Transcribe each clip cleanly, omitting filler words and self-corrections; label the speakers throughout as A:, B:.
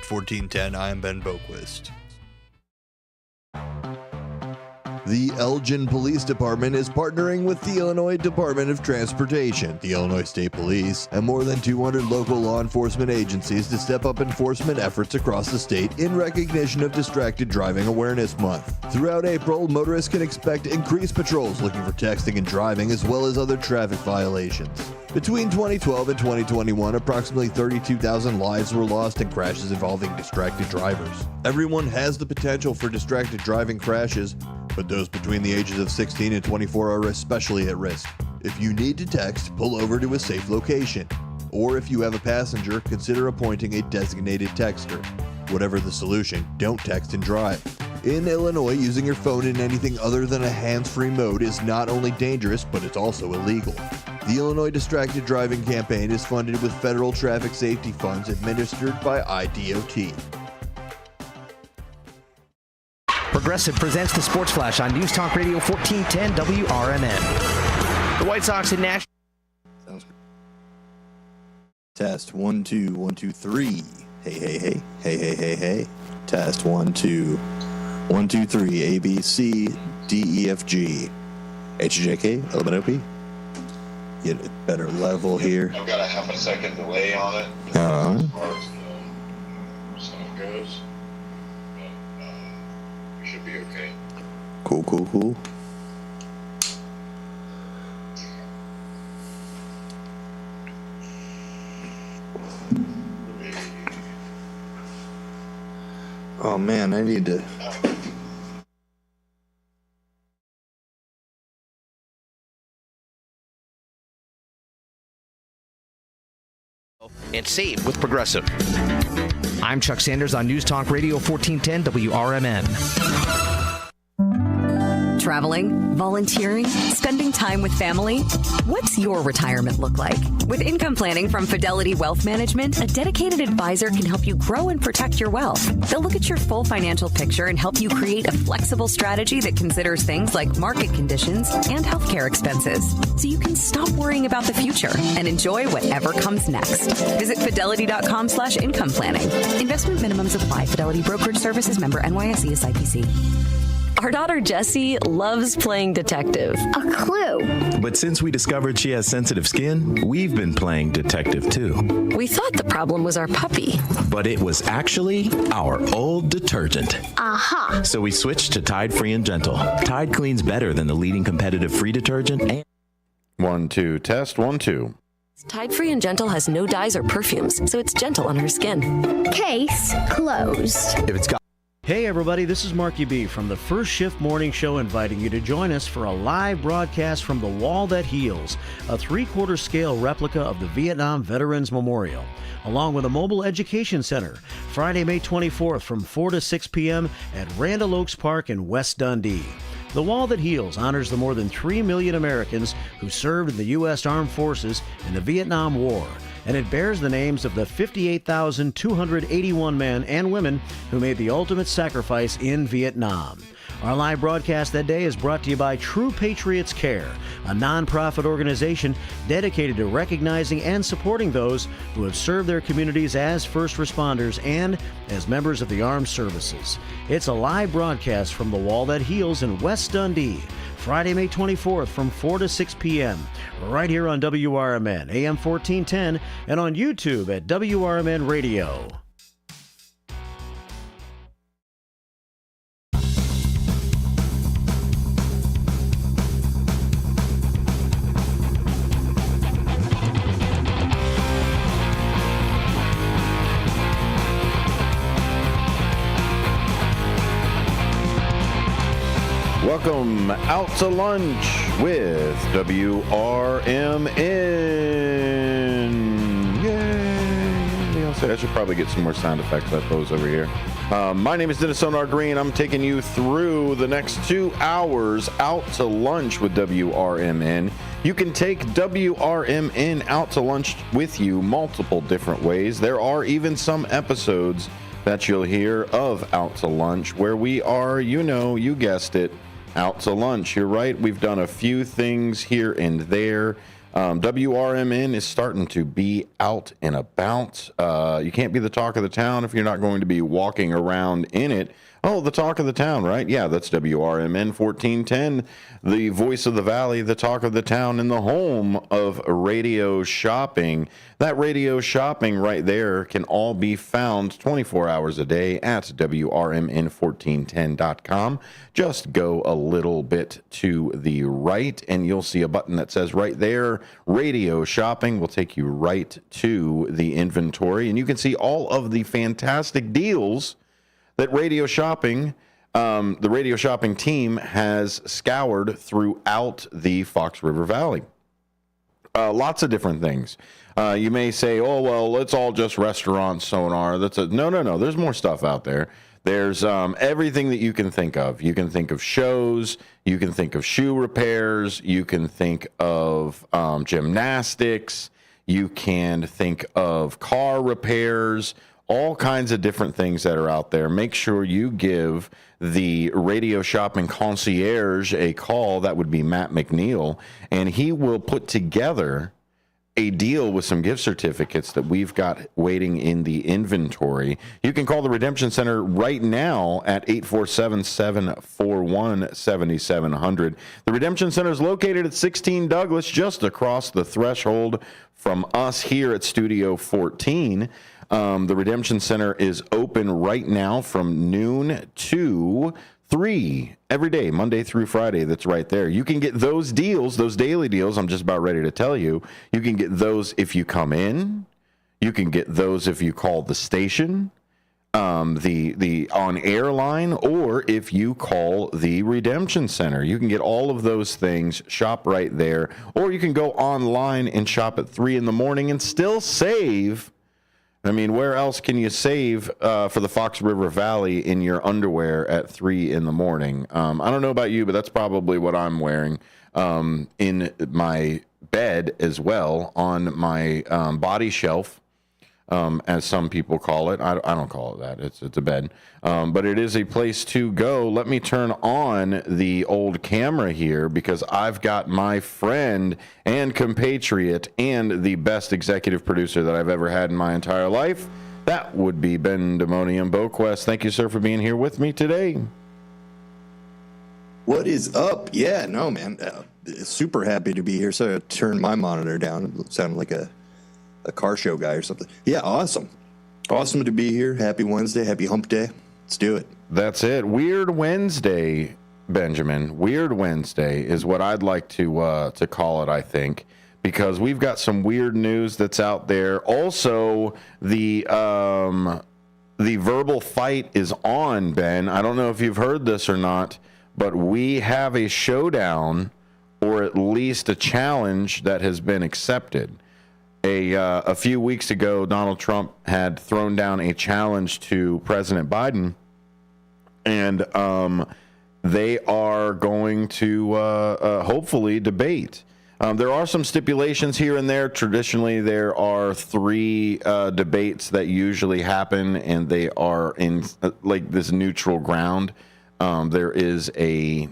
A: West 1410, I am Ben Boquist. The Elgin Police Department is partnering with the Illinois Department of Transportation, the Illinois State Police, and more than 200 local law enforcement agencies to step up enforcement efforts across the state in recognition of Distracted Driving Awareness Month. Throughout April, motorists can expect increased patrols looking for texting and driving as well as other traffic violations. Between 2012 and 2021, approximately 32,000 lives were lost in crashes involving distracted drivers. Everyone has the potential for distracted driving crashes, but those between the ages of 16 and 24 are especially at risk. If you need to text, pull over to a safe location. Or if you have a passenger, consider appointing a designated texter. Whatever the solution, don't text and drive. In Illinois, using your phone in anything other than a hands-free mode is not only dangerous, but it's also illegal. The Illinois Distracted Driving Campaign is funded with federal traffic safety funds administered by IDOT.
B: Progressive presents the Sports Flash on News Talk Radio 1410 WRMN. The White Sox in Nashville.
A: Sounds good. Test 1 2 1 2 3. Hey hey hey hey hey hey hey. Test 1 2 1 2 3. A B C D E F G H J K L M N O P. Get a better level here.
C: I've got a half a second delay on it as far as the stuff goes. Should be okay.
A: Cool. Oh man, I need to.
B: And save with Progressive. I'm Chuck Sanders on News Talk Radio 1410 WRMN.
D: Traveling, volunteering, spending time with family. What's your retirement look like? With income planning from Fidelity Wealth Management, a dedicated advisor can help you grow and protect your wealth. They'll look at your full financial picture and help you create a flexible strategy that considers things like market conditions and healthcare expenses, so you can stop worrying about the future and enjoy whatever comes next. Visit fidelity.com/income planning. Investment minimums apply. Fidelity Brokerage Services, member NYSE, SIPC. Our daughter Jessie loves playing detective.
E: A clue.
F: But since we discovered she has sensitive skin, we've been playing detective too.
D: We thought the problem was our puppy.
F: But it was actually our old detergent.
E: Aha.
F: So we switched to Tide Free and Gentle. Tide cleans better than the leading competitive free detergent. And
G: 1 2 test 1 2.
D: Tide Free and Gentle has no dyes or perfumes, so it's gentle on her skin.
E: Case closed.
F: if it's got
H: Hey everybody, this is Marky B from the First Shift Morning Show, inviting you to join us for a live broadcast from The Wall That Heals, a 3/4 scale replica of the Vietnam Veterans Memorial, along with a mobile education center, Friday, May 24th from 4 to 6 p.m. at Randall Oaks Park in West Dundee. The Wall That Heals honors the more than 3 million Americans who served in the U.S. Armed Forces in the Vietnam War, and it bears the names of the 58,281 men and women who made the ultimate sacrifice in Vietnam. Our live broadcast that day is brought to you by True Patriots Care, a nonprofit organization dedicated to recognizing and supporting those who have served their communities as first responders and as members of the armed services. It's a live broadcast from The Wall That Heals in West Dundee, Friday, May 24th from 4 to 6 p.m., right here on WRMN, AM 1410, and on YouTube at WRMN Radio.
G: Welcome out to lunch with WRMN. Yay! I should probably get some more sound effects, I suppose, over here. My name is Dennis Sonar Green. I'm taking you through the next 2 hours out to lunch with WRMN. You can take WRMN out to lunch with you multiple different ways. There are even some episodes that you'll hear of Out to Lunch where we are, you guessed it, out to lunch. You're right, we've done a few things here and there. WRMN is starting to be out and about. You can't be the talk of the town if you're not going to be walking around in it. Oh, the talk of the town, right? Yeah, that's WRMN 1410, the voice of the valley, the talk of the town, and the home of radio shopping. That radio shopping right there can all be found 24 hours a day at WRMN1410.com. Just go a little bit to the right, and you'll see a button that says right there, radio shopping will take you right to the inventory, and you can see all of the fantastic deals that radio shopping, the radio shopping team has scoured throughout the Fox River Valley. Lots of different things. You may say, oh, well, it's all just restaurant sonar. No. There's more stuff out there. There's everything that you can think of. You can think of shows. You can think of shoe repairs. You can think of gymnastics. You can think of car repairs. All kinds of different things that are out there. Make sure you give the radio shopping concierge a call. That would be Matt McNeil, and he will put together a deal with some gift certificates that we've got waiting in the inventory. You can call the Redemption Center right now at 847-741-7700. The Redemption Center is located at 16 Douglas, just across the threshold from us here at Studio 14. The Redemption Center is open right now from noon to 3 every day, Monday through Friday. That's right there. You can get those deals, those daily deals. I'm just about ready to tell you. You can get those if you come in. You can get those if you call the station, the on-air line, or if you call the Redemption Center. You can get all of those things, shop right there, or you can go online and shop at 3 in the morning and still save. I mean, where else can you save for the Fox River Valley in your underwear at 3 in the morning? I don't know about you, but that's probably what I'm wearing in my bed as well, on my body shelf, as some people call it. I don't call it that. It's a bed. But it is a place to go. Let me turn on the old camera here, because I've got my friend and compatriot and the best executive producer that I've ever had in my entire life. That would be Ben Demonium Boquest. Thank you, sir, for being here with me today.
I: What is up? Yeah, no, man. Super happy to be here. So I turned my monitor down. It sounded like a car show guy or something. Yeah, awesome. Awesome to be here. Happy Wednesday. Happy hump day. Let's do it.
G: That's it. Weird Wednesday, Benjamin. Weird Wednesday is what I'd like to call it, I think, because we've got some weird news that's out there. Also, the verbal fight is on, Ben. I don't know if you've heard this or not, but we have a showdown, or at least a challenge that has been accepted. A few weeks ago, Donald Trump had thrown down a challenge to President Biden, and they are going to hopefully debate. There are some stipulations here and there. Traditionally, there are 3 debates that usually happen, and they are in like this neutral ground. There is I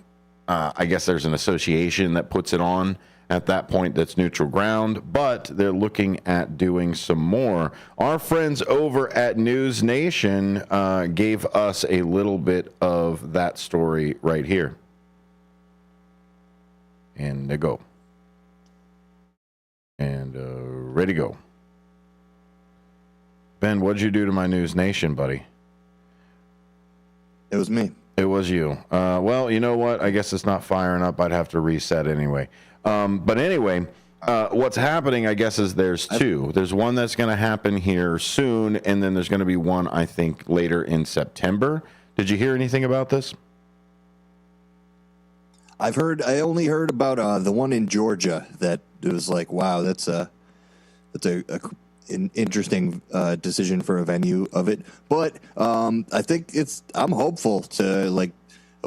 G: guess there's an association that puts it on at that point. That's neutral ground, but they're looking at doing some more. Our friends over at News Nation gave us a little bit of that story right here. And they go. And ready to go. Ben, what'd you do to my News Nation, buddy?
I: It was me.
G: It was you. Well, you know what? I guess it's not firing up. I'd have to reset anyway. But anyway, what's happening, I guess, is there's 2. There's one that's going to happen here soon, and then there's going to be one, I think, later in September. Did you hear anything about this?
I: I only heard about the one in Georgia that it was like, wow, that's an interesting decision for a venue of it. But I think I'm hopeful to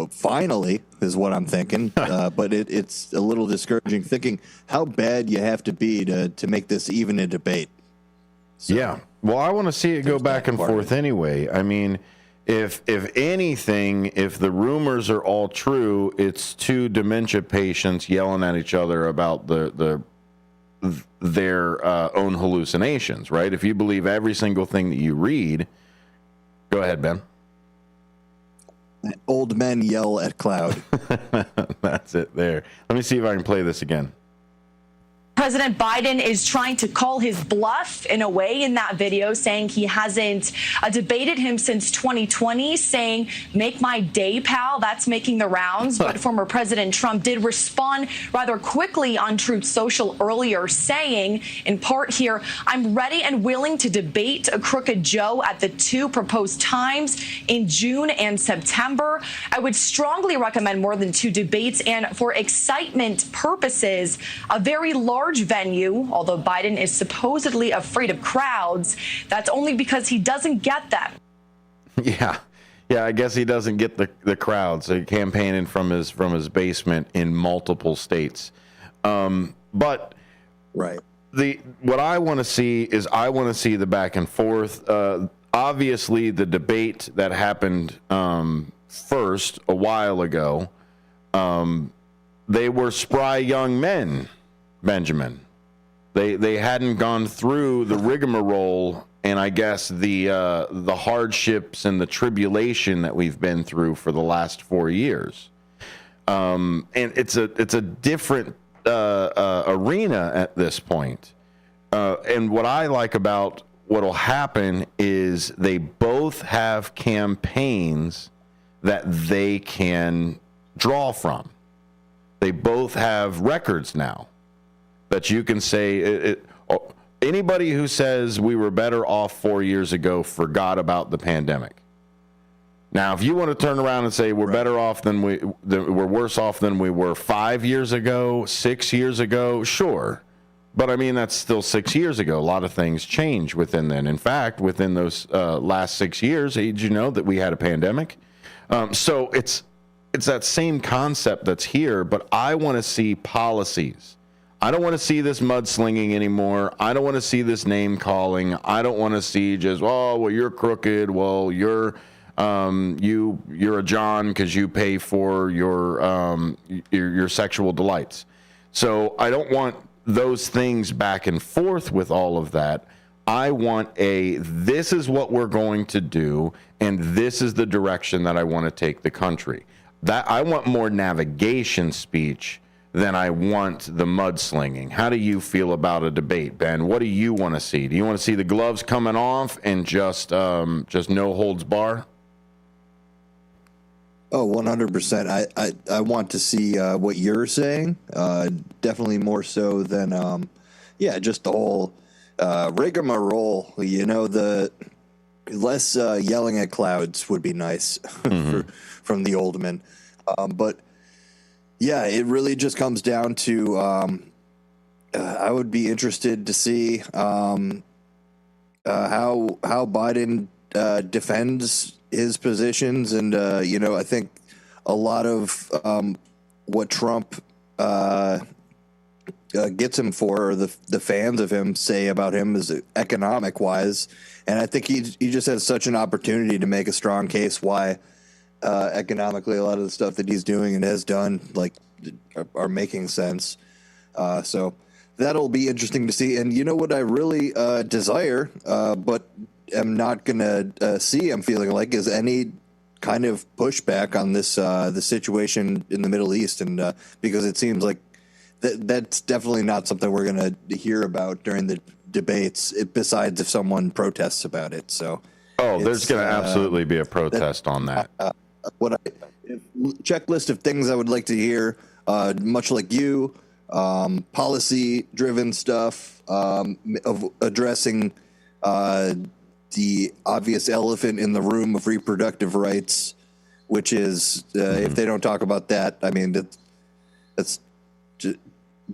I: finally is what I'm thinking. But it's a little discouraging thinking how bad you have to be to make this even a debate. So,
G: yeah. Well, I want to see it go back and forth anyway. I mean, if anything, if the rumors are all true, it's 2 dementia patients yelling at each other about the their own hallucinations, right? If you believe every single thing that you read, go ahead, Ben.
I: Old men yell at cloud.
G: That's it there. Let me see if I can play this again.
J: President Biden is trying to call his bluff in a way in that video, saying he hasn't debated him since 2020, saying, make my day, pal. That's making the rounds. But former President Trump did respond rather quickly on Truth Social earlier, saying, in part here, I'm ready and willing to debate a Crooked Joe at the 2 proposed times in June and September. I would strongly recommend more than 2 debates, and for excitement purposes, a very large venue, although Biden is supposedly afraid of crowds. That's only because he doesn't get them.
G: Yeah, I guess he doesn't get the crowds. So campaigning from his basement in multiple states. But
I: right.
G: What I want to see is the back and forth. Obviously, the debate that happened first a while ago, they were spry young men. Benjamin, they hadn't gone through the rigmarole and I guess the hardships and the tribulation that we've been through for the last 4 years, and it's a different arena at this point. And what I like about what'll happen is they both have campaigns that they can draw from. They both have records now that you can say anybody who says we were better off 4 years ago forgot about the pandemic. Now, if you want to turn around and say we're better off we're worse off than we were 5 years ago, 6 years ago, sure. But I mean, that's still 6 years ago. A lot of things change within then. In fact, within those last 6 years, did you know that we had a pandemic? So it's that same concept that's here, but I want to see policies. I don't want to see this mudslinging anymore. I don't want to see this name calling. I don't want to see just, oh, well, you're crooked. Well, you're a John because you pay for your sexual delights. So I don't want those things back and forth with all of that. I want this is what we're going to do, and this is the direction that I want to take the country. That I want more navigation speech than I want the mudslinging. How do you feel about a debate, Ben? What do you want to see? Do you want to see the gloves coming off and just no holds bar?
I: Oh, 100%. I want to see what you're saying. Definitely more so than, just the whole rigmarole. You know, the less yelling at clouds would be nice from the old men. But yeah, it really just comes down to I would be interested to see how Biden defends his positions, and I think a lot of what Trump gets him for, or the fans of him say about him, is economic wise, and I think he just has such an opportunity to make a strong case why economically a lot of the stuff that he's doing and has done are making sense. So that'll be interesting to see. And you know what I really desire, but am not going to see, I'm feeling like, is any kind of pushback on this the situation in the Middle East, and because it seems like that's definitely not something we're going to hear about during the debates, besides if someone protests about it. So
G: there's going to absolutely be a protest on that.
I: Checklist of things I would like to hear, much like you, policy driven stuff, of addressing the obvious elephant in the room of reproductive rights, which is if they don't talk about that, I mean, that's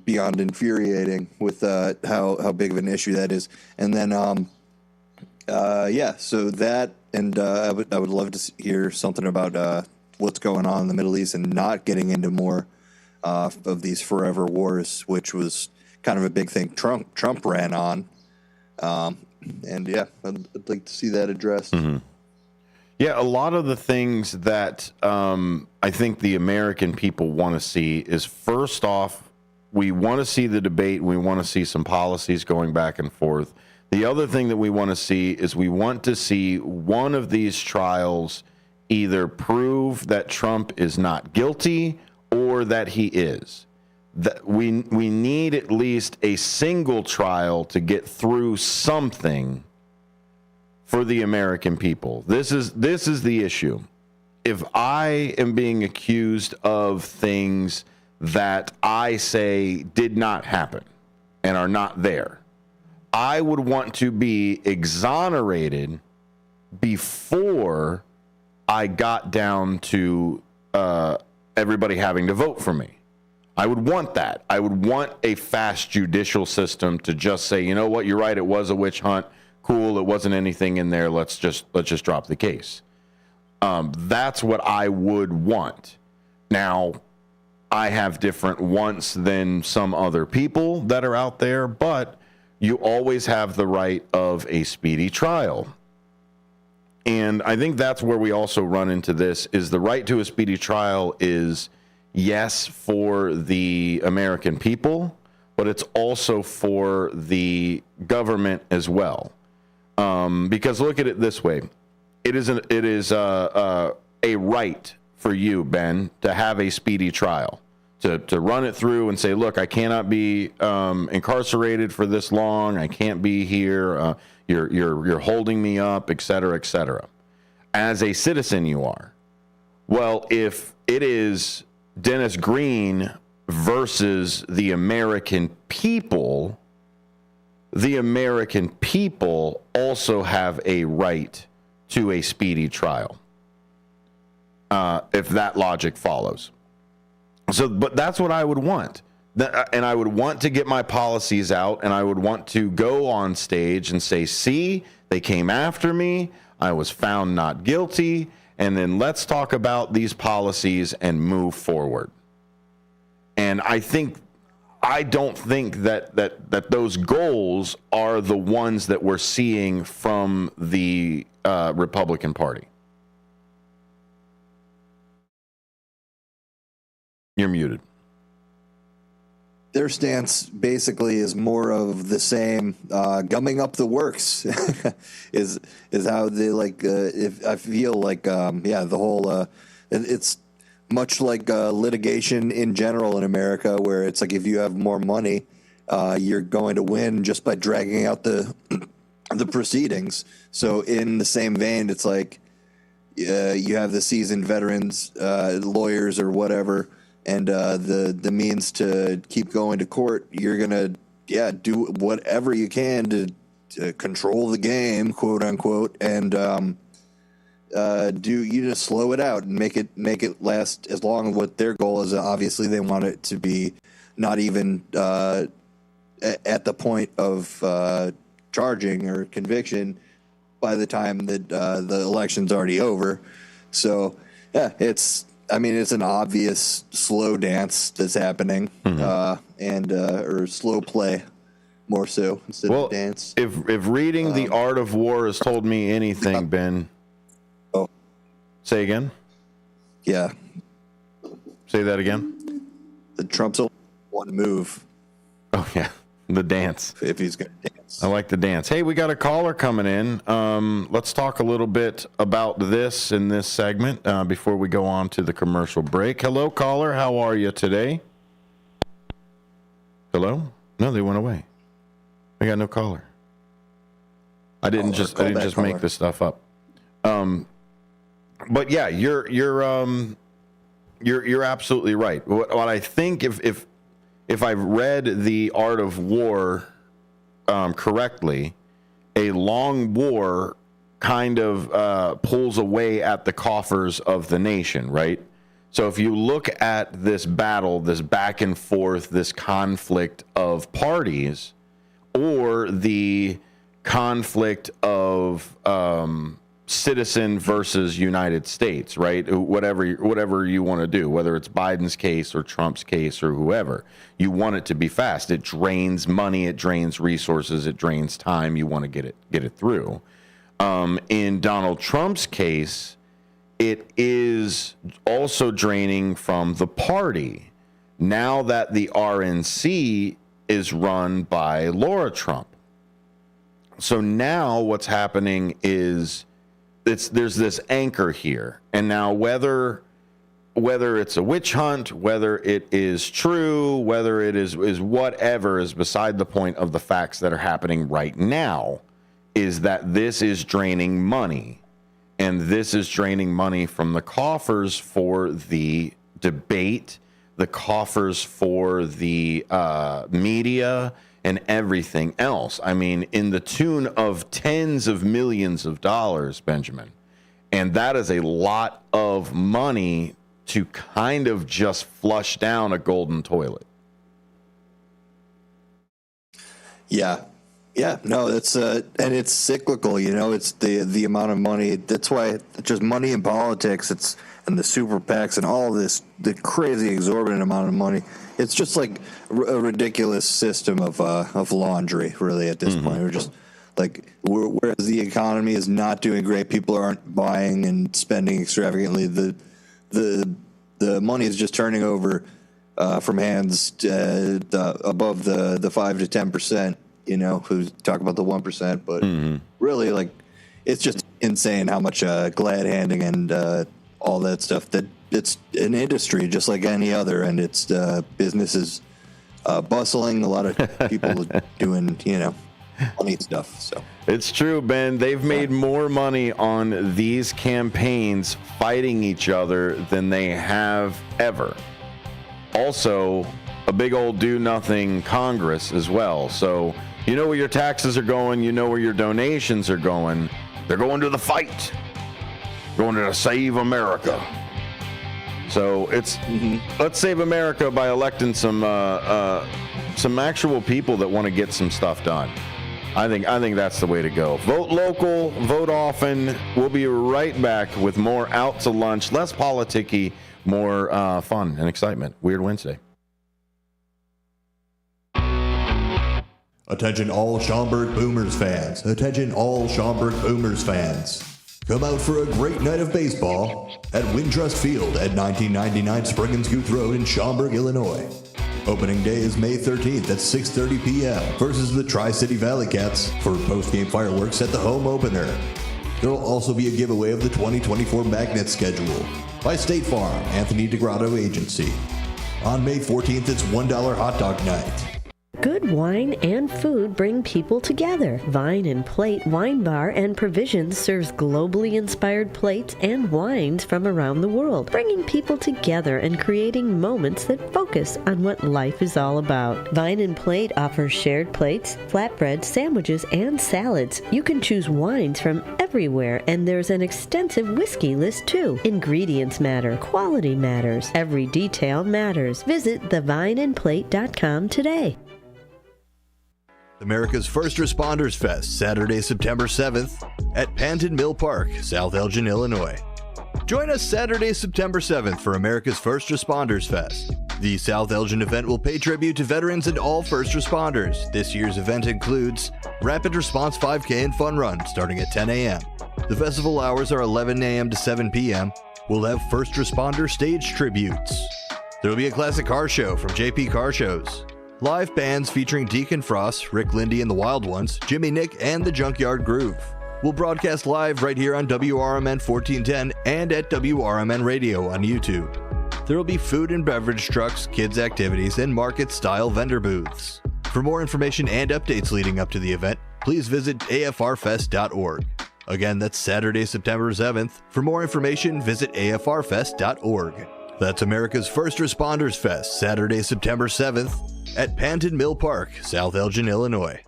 I: beyond infuriating with how big of an issue that is. And then so that, and I would love to hear something about what's going on in the Middle East, and not getting into more of these forever wars, which was kind of a big thing Trump ran on. And yeah, I'd like to see that addressed.
G: Mm-hmm. Yeah, a lot of the things that I think the American people want to see is, first off, we want to see the debate. We want to see some policies going back and forth. The other thing that we want to see is we want to see one of these trials either prove that Trump is not guilty or that he is. That we need at least a single trial to get through something for the American people. This is the issue. If I am being accused of things that I say did not happen and are not there, I would want to be exonerated before I got down to everybody having to vote for me. I would want that. I would want a fast judicial system to just say, you know what, you're right, it was a witch hunt. Cool, it wasn't anything in there. Let's just drop the case. That's what I would want. Now, I have different wants than some other people that are out there, but you always have the right of a speedy trial. And I think that's where we also run into this, is the right to a speedy trial is, yes, for the American people, but it's also for the government as well. Because look at it this way. It is a right for you, Ben, to have a speedy trial, to run it through and say, look, I cannot be incarcerated for this long. I can't be here. You're holding me up, et cetera, et cetera. As a citizen, you are. Well, if it is Dennis Green versus the American people also have a right to a speedy trial, if that logic follows. So, but that's what I would want. And I would want to get my policies out, and I would want to go on stage and say, see, they came after me, I was found not guilty, and then let's talk about these policies and move forward. And I don't think that those goals are the ones that we're seeing from the Republican Party. You're muted.
I: Their stance basically is more of the same, gumming up the works is how they like. If I feel like, the whole it's much like litigation in general in America, where it's like if you have more money, you're going to win just by dragging out the proceedings. So in the same vein, it's like you have the seasoned veterans, lawyers or whatever, and the means to keep going to court. You're gonna do whatever you can to control the game, quote unquote, and you just slow it out and make it last as long as what their goal is. Obviously, they want it to be not even at the point of charging or conviction by the time that the election's already over. So it's an obvious slow dance that's happening, or slow play more so instead of dance.
G: If reading The Art of War has told me anything, Ben.
I: Oh.
G: Say again?
I: Yeah.
G: Say that again?
I: The Trump's only one move.
G: Oh, yeah. The dance.
I: If he's going to dance.
G: I like the dance. Hey, we got a caller coming in. Let's talk a little bit about this in this segment before we go on to the commercial break. Hello, caller. How are you today? Hello? No, they went away. I got no caller. I didn't just make this stuff up. But yeah, you're absolutely right. What I think if I've read The Art of War correctly, a long war kind of pulls away at the coffers of the nation, right? So if you look at this battle, this back and forth, this conflict of parties, or the conflict of citizen versus United States, right? Whatever you want to do, whether it's Biden's case or Trump's case or whoever, you want it to be fast. It drains money, it drains resources, it drains time. You want to get it through. In Donald Trump's case, it is also draining from the party. now that the RNC is run by Laura Trump. So now what's happening is there's this anchor here. And now whether it's a witch hunt, whether it is true, whether it is whatever is beside the point of the facts that are happening right now, is that this is draining money. And this is draining money from the coffers for the debate, the coffers for the media, and everything else. I mean, in the tune of tens of millions of dollars, Benjamin. And that is a lot of money to kind of just flush down a golden toilet.
I: Yeah. Yeah, no, it's and it's cyclical, you know, it's the amount of money. That's why just money in politics, and the super PACs and all this, the crazy exorbitant amount of money. It's just like a ridiculous system of laundry, really, at this point. We're just like, whereas the economy is not doing great, people aren't buying and spending extravagantly. The money is just turning over from hands above the 5 to 10%. You know, who talk about the 1%, but really, like, it's just insane how much glad handing and all that stuff, that it's an industry just like any other, and it's business is bustling. A lot of people doing, you know, funny stuff. So
G: it's true, Ben. They've made more money on these campaigns fighting each other than they have ever. Also, a big old do-nothing Congress as well. So you know where your taxes are going. You know where your donations are going. They're going to the fight. Going to Save America. So it's let's save America by electing some actual people that want to get some stuff done. I think that's the way to go. Vote local, vote often. We'll be right back with more Out to Lunch, less politicky, more fun and excitement. Weird Wednesday.
A: Attention all Schaumburg Boomers fans. Attention all Schaumburg Boomers fans. Come out for a great night of baseball at Wintrust Field at 1999 Spring and Scoot Road in Schaumburg, Illinois. Opening day is May 13th at 6:30 p.m. versus the Tri-City Valley Cats for post-game fireworks at the home opener. There will also be a giveaway of the 2024 Magnet schedule by State Farm, Anthony DeGrotto Agency. On May 14th, it's $1 hot dog night.
K: Good wine and food bring people together. Vine and Plate Wine Bar and Provisions serves globally inspired plates and wines from around the world, bringing people together and creating moments that focus on what life is all about. Vine and Plate offers shared plates, flatbreads, sandwiches, and salads. You can choose wines from everywhere, and there's an extensive whiskey list too. Ingredients matter. Quality matters. Every detail matters. Visit thevineandplate.com today.
A: America's First Responders Fest, Saturday, September 7th at Panton Mill Park, South Elgin, Illinois. Join us Saturday, September 7th for America's First Responders Fest. The South Elgin event will pay tribute to veterans and all first responders. This year's event includes Rapid Response 5K and Fun Run starting at 10 a.m. The festival hours are 11 a.m. to 7 p.m. We'll have first responder stage tributes. There will be a classic car show from JP Car Shows. Live bands featuring Deacon Frost, Rick Lindy and the Wild Ones, Jimmy Nick, and the Junkyard Groove. We'll broadcast live right here on WRMN 1410 and at WRMN Radio on YouTube. There will be food and beverage trucks, kids' activities, and market-style vendor booths. For more information and updates leading up to the event, please visit afrfest.org. Again, that's Saturday, September 7th. For more information, visit afrfest.org. That's America's First Responders Fest, Saturday, September 7th at Panton Mill Park, South Elgin, Illinois.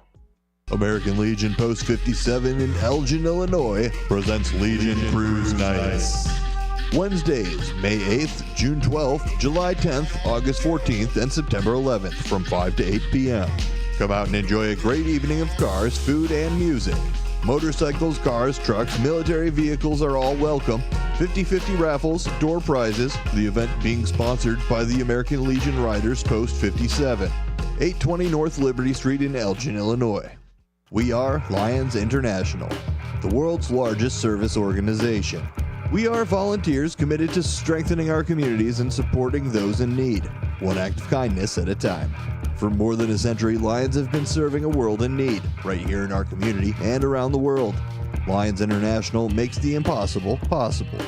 A: American Legion Post 57 in Elgin, Illinois presents Legion Cruise Nights. Wednesdays, May 8th, June 12th, July 10th, August 14th, and September 11th from 5 to 8 p.m. Come out and enjoy a great evening of cars, food, and music. Motorcycles, cars, trucks, military vehicles are all welcome. 50-50 raffles, door prizes. The event being sponsored by the American Legion Riders Post 57, 820 North Liberty Street in Elgin, Illinois. We are Lions International, the world's largest service organization. We are volunteers committed to strengthening our communities and supporting those in need. one act of kindness at a time. For more than a century, Lions have been serving a world in need, right here in our community and around the world. Lions International makes the impossible possible.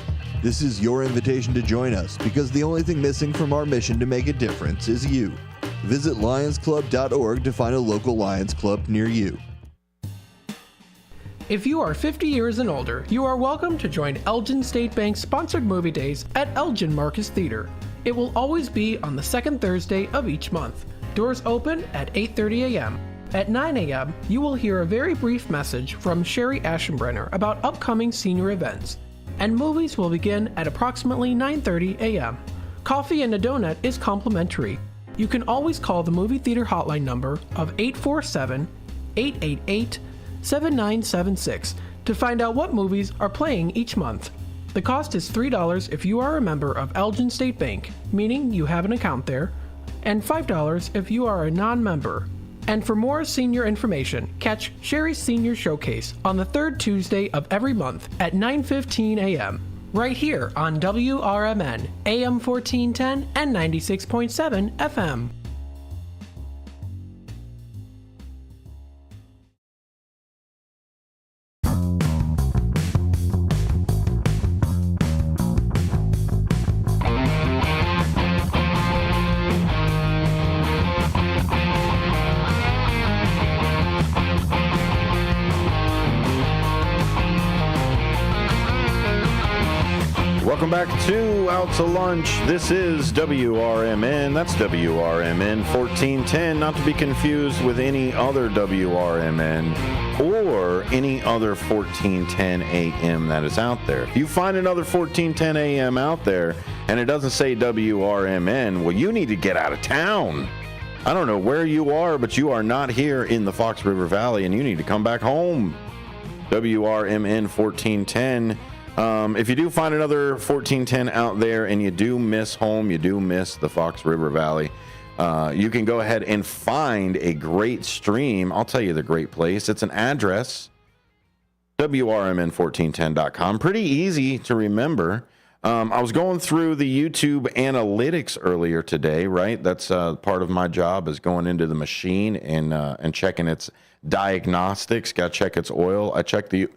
A: This is your invitation to join us, because the only thing missing from our mission to make a difference is you. Visit lionsclub.org to find a local Lions Club near you.
L: If you are 50 years and older, you are welcome to join Elgin State Bank's sponsored movie days at Elgin Marcus Theater. It will always be on the second Thursday of each month. Doors open at 8:30 a.m. At 9 a.m., you will hear a very brief message from Sherry Aschenbrenner about upcoming senior events, and movies will begin at approximately 9:30 a.m. Coffee and a donut is complimentary. You can always call the movie theater hotline number of 847-888-7976 to find out what movies are playing each month. The cost is $3 if you are a member of Elgin State Bank, meaning you have an account there, and $5 if you are a non-member. And for more senior information, catch Sherry's Senior Showcase on the third Tuesday of every month at 9:15 a.m. right here on WRMN, AM 1410 and 96.7 FM.
G: Welcome back to Out to Lunch. This is WRMN. That's WRMN 1410, not to be confused with any other WRMN or any other 1410 AM that is out there. If you find another 1410 AM out there and it doesn't say WRMN, well, you need to get out of town. I don't know where you are, but you are not here in the Fox River Valley, and you need to come back home. WRMN 1410. If you do find another 1410 out there and you do miss home, you do miss the Fox River Valley, you can go ahead and find a great stream. I'll tell you the great place. It's an address, WRMN1410.com. Pretty easy to remember. I was going through the YouTube analytics earlier today, right? That's part of my job, is going into the machine and checking its diagnostics. Got to check its oil. I check the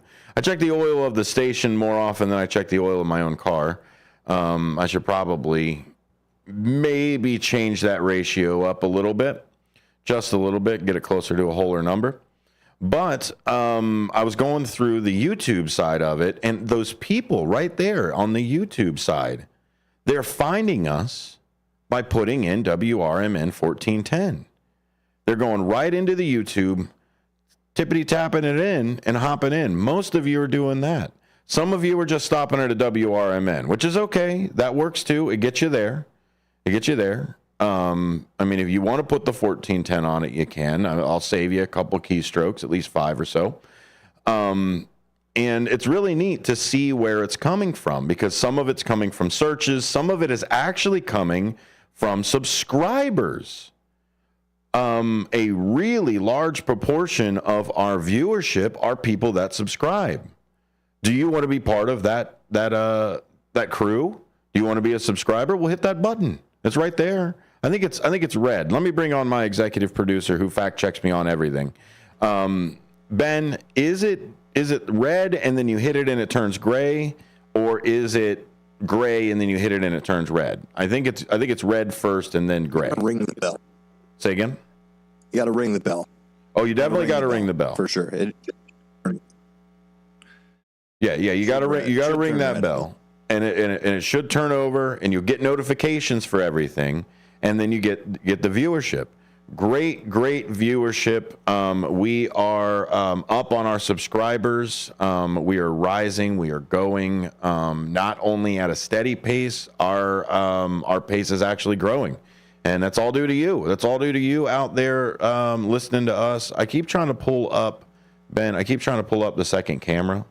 G: oil of the station more often than I check the oil of my own car. I should probably maybe change that ratio up a little bit, just a little bit, get it closer to a wholer number. But I was going through the YouTube side of it, and those people right there on the YouTube side, they're finding us by putting in WRMN 1410. They're going right into the YouTube, tippity-tapping it in and hopping in. Most of you are doing that. Some of you are just stopping at a WRMN, which is okay. That works too. It gets you there. I mean, if you want to put the 1410 on it, you can. I'll save you a couple keystrokes, at least 5 or so. And it's really neat to see where it's coming from, because some of it's coming from searches. Some of it is actually coming from subscribers. A really large proportion of our viewership are people that subscribe. Do you want to be part of that crew? Do you want to be a subscriber? Well, hit that button. It's right there. I think it's red. Let me bring on my executive producer who fact checks me on everything. Ben, is it red and then you hit it and it turns gray, or is it gray and then you hit it and it turns red? I think it's red first and then gray.
I: Ring the bell.
G: Say again?
I: You got to ring the bell.
G: Oh, you definitely got to ring the bell.
I: For sure.
G: Yeah, you got to ring that bell. And it should turn over, and you'll get notifications for everything, and then you get the viewership. Great viewership. We are up on our subscribers. We are rising. We are going not only at a steady pace. Our pace is actually growing, and that's all due to you. That's all due to you out there listening to us. I keep trying to pull up, Ben. I keep trying to pull up the second camera,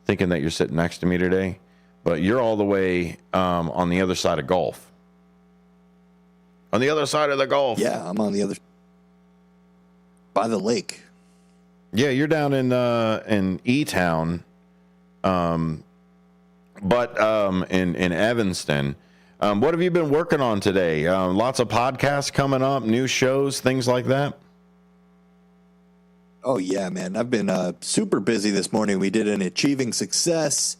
G: thinking that you're sitting next to me today. But you're all the way on the other side of Gulf. On the other side of the Gulf.
I: Yeah, I'm on the other by the lake.
G: Yeah, you're down in E-Town, but in Evanston. What have you been working on today? Lots of podcasts coming up, new shows, things like that?
I: Oh, yeah, man. I've been super busy this morning. We did an Achieving Success,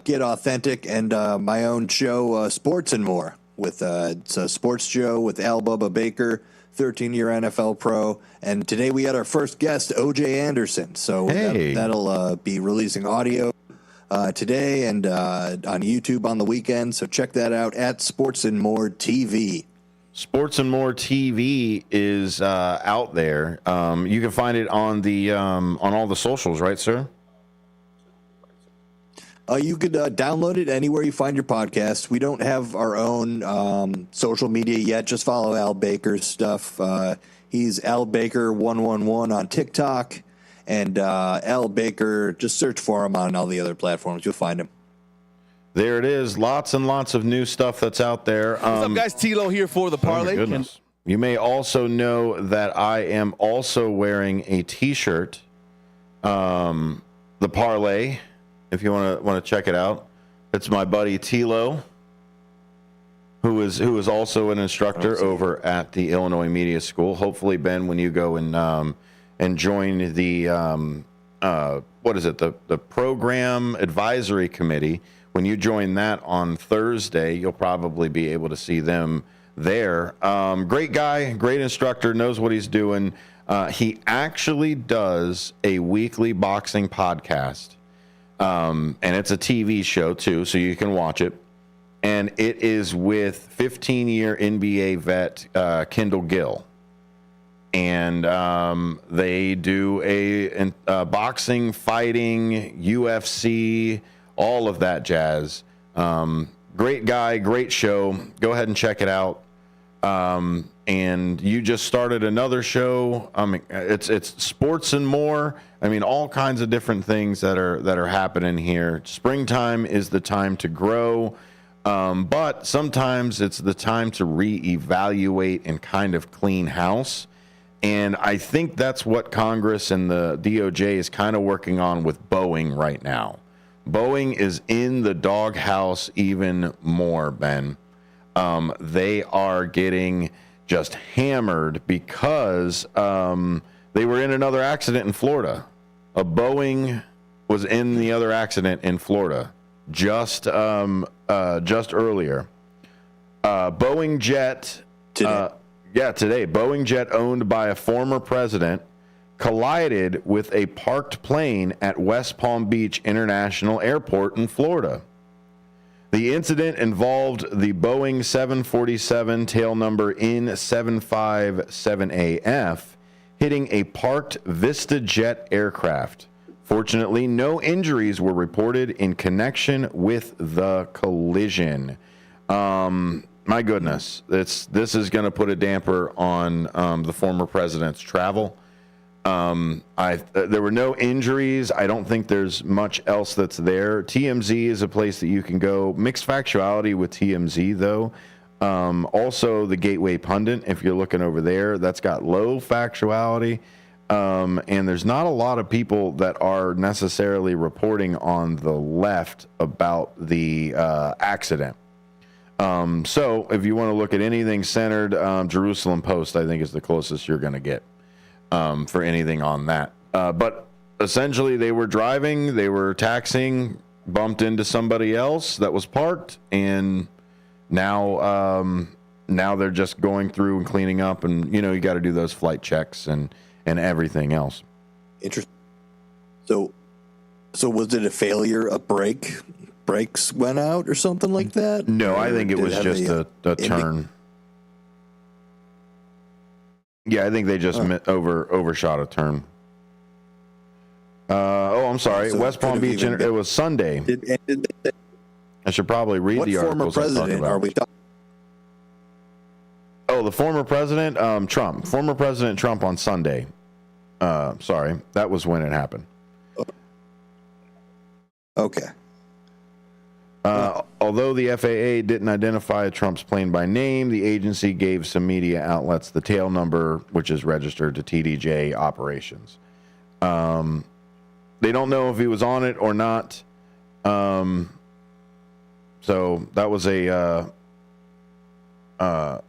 I: Get Authentic, and my own show, Sports and More, with it's a sports show with Al Bubba Baker, 13-year NFL pro. And today we had our first guest, O.J. Anderson. So that'll be releasing audio today and on YouTube on the weekend. So check that out at Sports and More TV.
G: Sports and More TV is out there. You can find it on the on all the socials, right, sir?
I: You could download it anywhere you find your podcasts. We don't have our own social media yet. Just follow Al Baker's stuff. He's Al Baker 111 on TikTok, and Al Baker. Just search for him on all the other platforms. You'll find him.
G: There it is. Lots and lots of new stuff that's out there.
M: What's up, guys? Tilo here for the Parlay.
G: Oh my goodness. You may also know that I am also wearing a T-shirt, the Parlay. If you want to check it out, it's my buddy Tilo, who is also an instructor over at the Illinois Media School. Hopefully, Ben, when you go and join the what is it, the program advisory committee. When you join that on Thursday, you'll probably be able to see them there. Great guy, great instructor, knows what he's doing. He actually does a weekly boxing podcast, and it's a TV show too, so you can watch it. And it is with 15-year NBA vet Kendall Gill. And they do a boxing, fighting, UFC, all of that jazz. Great guy, great show. Go ahead and check it out. And you just started another show. It's Sports and More. I mean, all kinds of different things that are happening here. Springtime is the time to grow, but sometimes it's the time to reevaluate and kind of clean house. And I think that's what Congress and the DOJ is kind of working on with Boeing right now. Boeing is in the doghouse even more, Ben. They are getting just hammered because they were in another accident in Florida. A Boeing was in the other accident in Florida just earlier. Boeing jet. Today. Today. Boeing jet owned by a former president collided with a parked plane at West Palm Beach International Airport in Florida. The incident involved the Boeing 747 tail number N757AF hitting a parked VistaJet aircraft. Fortunately, no injuries were reported in connection with the collision. My goodness, this is going to put a damper on the former president's travel. There were no injuries. I don't think there's much else that's there. TMZ is a place that you can go. Mixed factuality with TMZ, though. Also, the Gateway Pundit, if you're looking over there, that's got low factuality. And there's not a lot of people that are necessarily reporting on the left about the accident. So if you want to look at anything centered, Jerusalem Post, I think, is the closest you're going to get. For anything on that. But essentially they were driving, they were taxiing, bumped into somebody else that was parked, and now they're just going through and cleaning up, and you got to do those flight checks and everything else.
I: Interesting. So was it a failure? Brakes went out or something like that?
G: No, I think it was just a turn. Yeah, I think they just overshot a turn. I'm sorry. So West Palm Beach. It was Sunday. I should probably read the articles. What former president are we talking? Oh, the former president, Trump. Former President Trump on Sunday. Sorry, that was when it happened.
I: Okay.
G: Although the FAA didn't identify Trump's plane by name, the agency gave some media outlets the tail number, which is registered to TDJ operations. They don't know if he was on it or not. So that was a that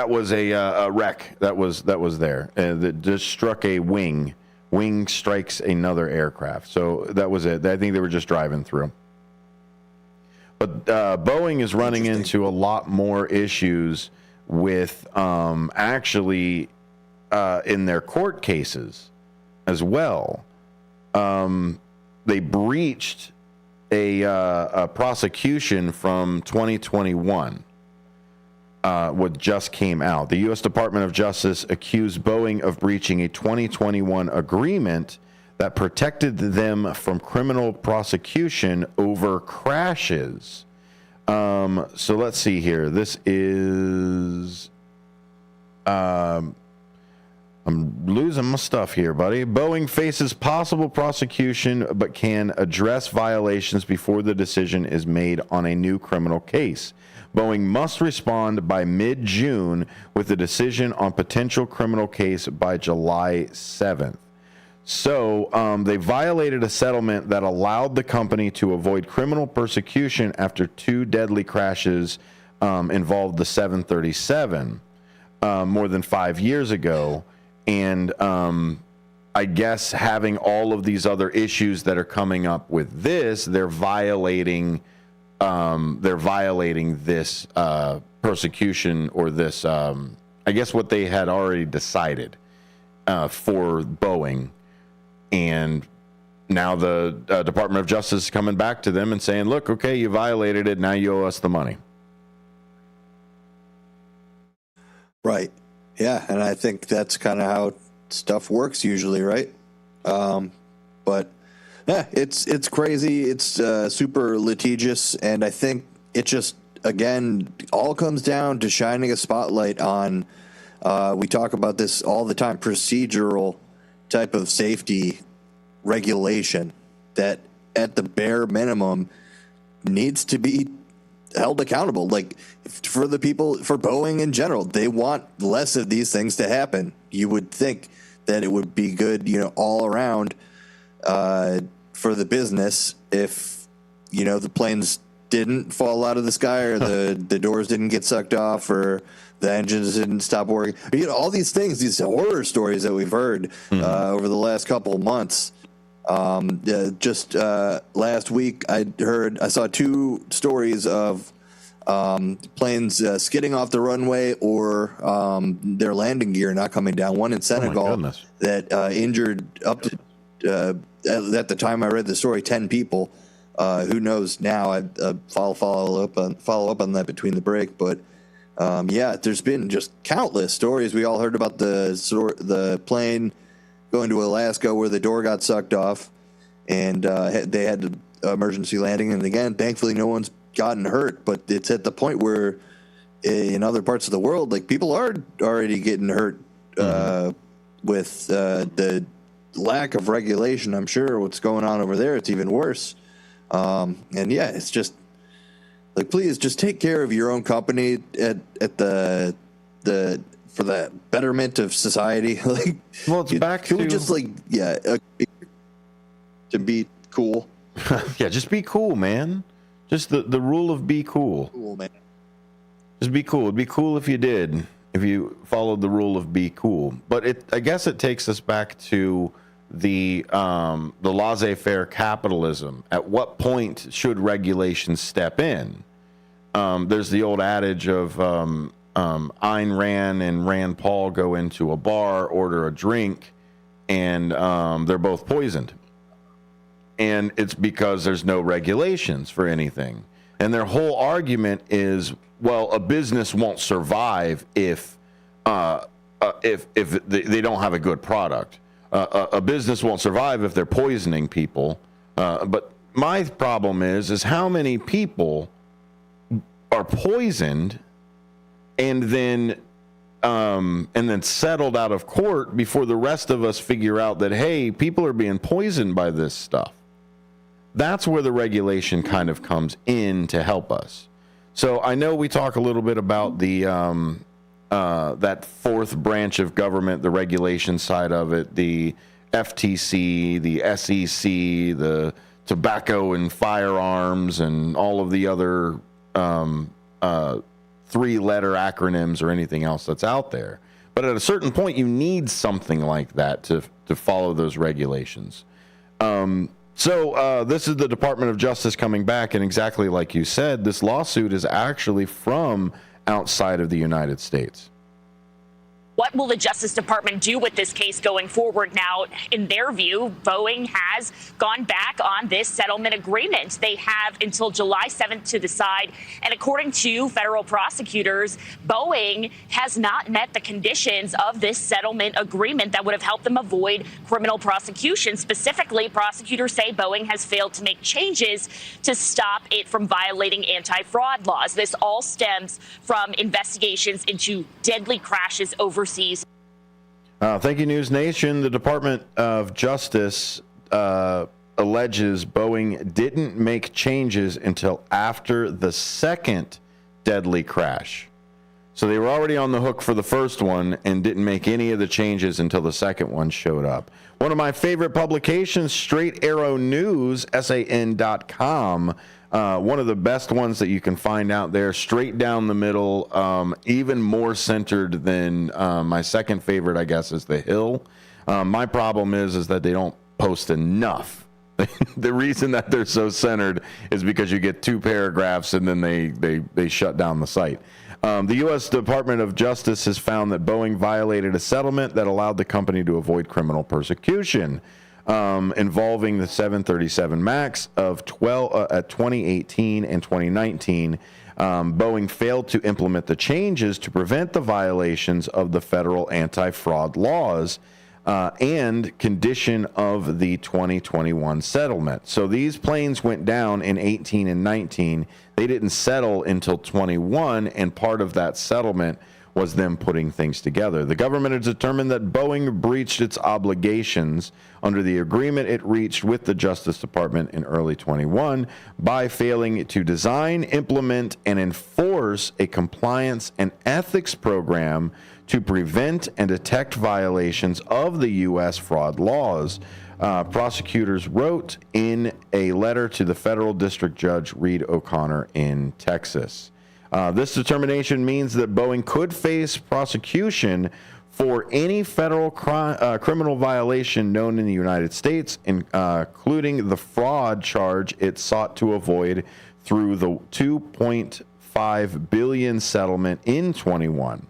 G: was a wreck that was there that just struck a wing. Wing strikes another aircraft. So that was it. I think they were just driving through. But Boeing is running into a lot more issues with actually in their court cases as well. They breached a prosecution from 2021. What just came out. The U.S. Department of Justice accused Boeing of breaching a 2021 agreement that protected them from criminal prosecution over crashes. So let's see here. This is... I'm losing my stuff here, buddy. Boeing faces possible prosecution but can address violations before the decision is made on a new criminal case. Boeing must respond by mid-June with a decision on potential criminal case by July 7th. So they violated a settlement that allowed the company to avoid criminal persecution after two deadly crashes involved the 737 more than 5 years ago. And I guess having all of these other issues that are coming up with this, they're violating this persecution or this, I guess what they had already decided for Boeing. And now the Department of Justice is coming back to them and saying, look, okay, you violated it. Now you owe us the money.
I: Right. Yeah. And I think that's kind of how stuff works usually. Right. But yeah, it's crazy. It's super litigious. And I think it just, again, all comes down to shining a spotlight on, we talk about this all the time, procedural type of safety regulation that at the bare minimum needs to be held accountable. Like for the people, for Boeing in general, they want less of these things to happen. You would think that it would be good, all around, for the business if, the planes didn't fall out of the sky or the doors didn't get sucked off or the engines didn't stop working. All these things, these horror stories that we've heard over the last couple of months. Just last week, I saw two stories of planes skidding off the runway or their landing gear not coming down. One in Senegal that injured up to, at the time I read the story, 10 people. Who knows now? I follow up on that between the break, but yeah, there's been just countless stories. We all heard about the plane going to Alaska where the door got sucked off, and they had an emergency landing. And again, thankfully, no one's gotten hurt. But it's at the point where in other parts of the world, like people are already getting hurt with the lack of regulation. I'm sure what's going on over there, it's even worse. And yeah, it's just like, please just take care of your own company at the for the betterment of society. Like,
G: well, it's back to
I: just to be cool.
G: Yeah, just be cool, man. Just the rule of be cool.
I: Cool, man.
G: Just be cool. It'd be cool if you did, if you followed the rule of be cool. But I guess it takes us back to the laissez-faire capitalism. At what point should regulations step in? There's the old adage of Ayn Rand and Rand Paul go into a bar, order a drink, and they're both poisoned. And it's because there's no regulations for anything. And their whole argument is, well, a business won't survive if they don't have a good product. A business won't survive if they're poisoning people. But my problem is how many people are poisoned and then settled out of court before the rest of us figure out that, hey, people are being poisoned by this stuff. That's where the regulation kind of comes in to help us. So I know we talk a little bit about the that fourth branch of government, the regulation side of it, the FTC, the SEC, the tobacco and firearms, and all of the other 3-letter acronyms or anything else that's out there. But at a certain point, you need something like that to follow those regulations. So this is the Department of Justice coming back, and exactly like you said, this lawsuit is actually from outside of the United States.
N: What will the Justice Department do with this case going forward now? In their view, Boeing has gone back on this settlement agreement. They have until July 7th to decide. And according to federal prosecutors, Boeing has not met the conditions of this settlement agreement that would have helped them avoid criminal prosecution. Specifically, prosecutors say Boeing has failed to make changes to stop it from violating anti-fraud laws. This all stems from investigations into deadly crashes overseas.
G: Thank you, News Nation. The Department of Justice alleges Boeing didn't make changes until after the second deadly crash. So they were already on the hook for the first one and didn't make any of the changes until the second one showed up. One of my favorite publications, Straight Arrow News, SAN.com. One of the best ones that you can find out there, straight down the middle, even more centered than my second favorite, I guess, is The Hill. My problem is that they don't post enough. The reason that they're so centered is because you get 2 paragraphs and then they shut down the site. The U.S. Department of Justice has found that Boeing violated a settlement that allowed the company to avoid criminal persecution. Involving the 737 MAX of 2018 and 2019. Boeing failed to implement the changes to prevent the violations of the federal anti-fraud laws and condition of the 2021 settlement. So these planes went down in 18 and 19. They didn't settle until 21, and part of that settlement was them putting things together. The government has determined that Boeing breached its obligations under the agreement it reached with the Justice Department in early 21 by failing to design, implement, and enforce a compliance and ethics program to prevent and detect violations of the U.S. fraud laws. Prosecutors wrote in a letter to the federal district judge Reed O'Connor in Texas. This determination means that Boeing could face prosecution for any federal criminal violation known in the United States, including the fraud charge it sought to avoid through the $2.5 billion settlement in 21.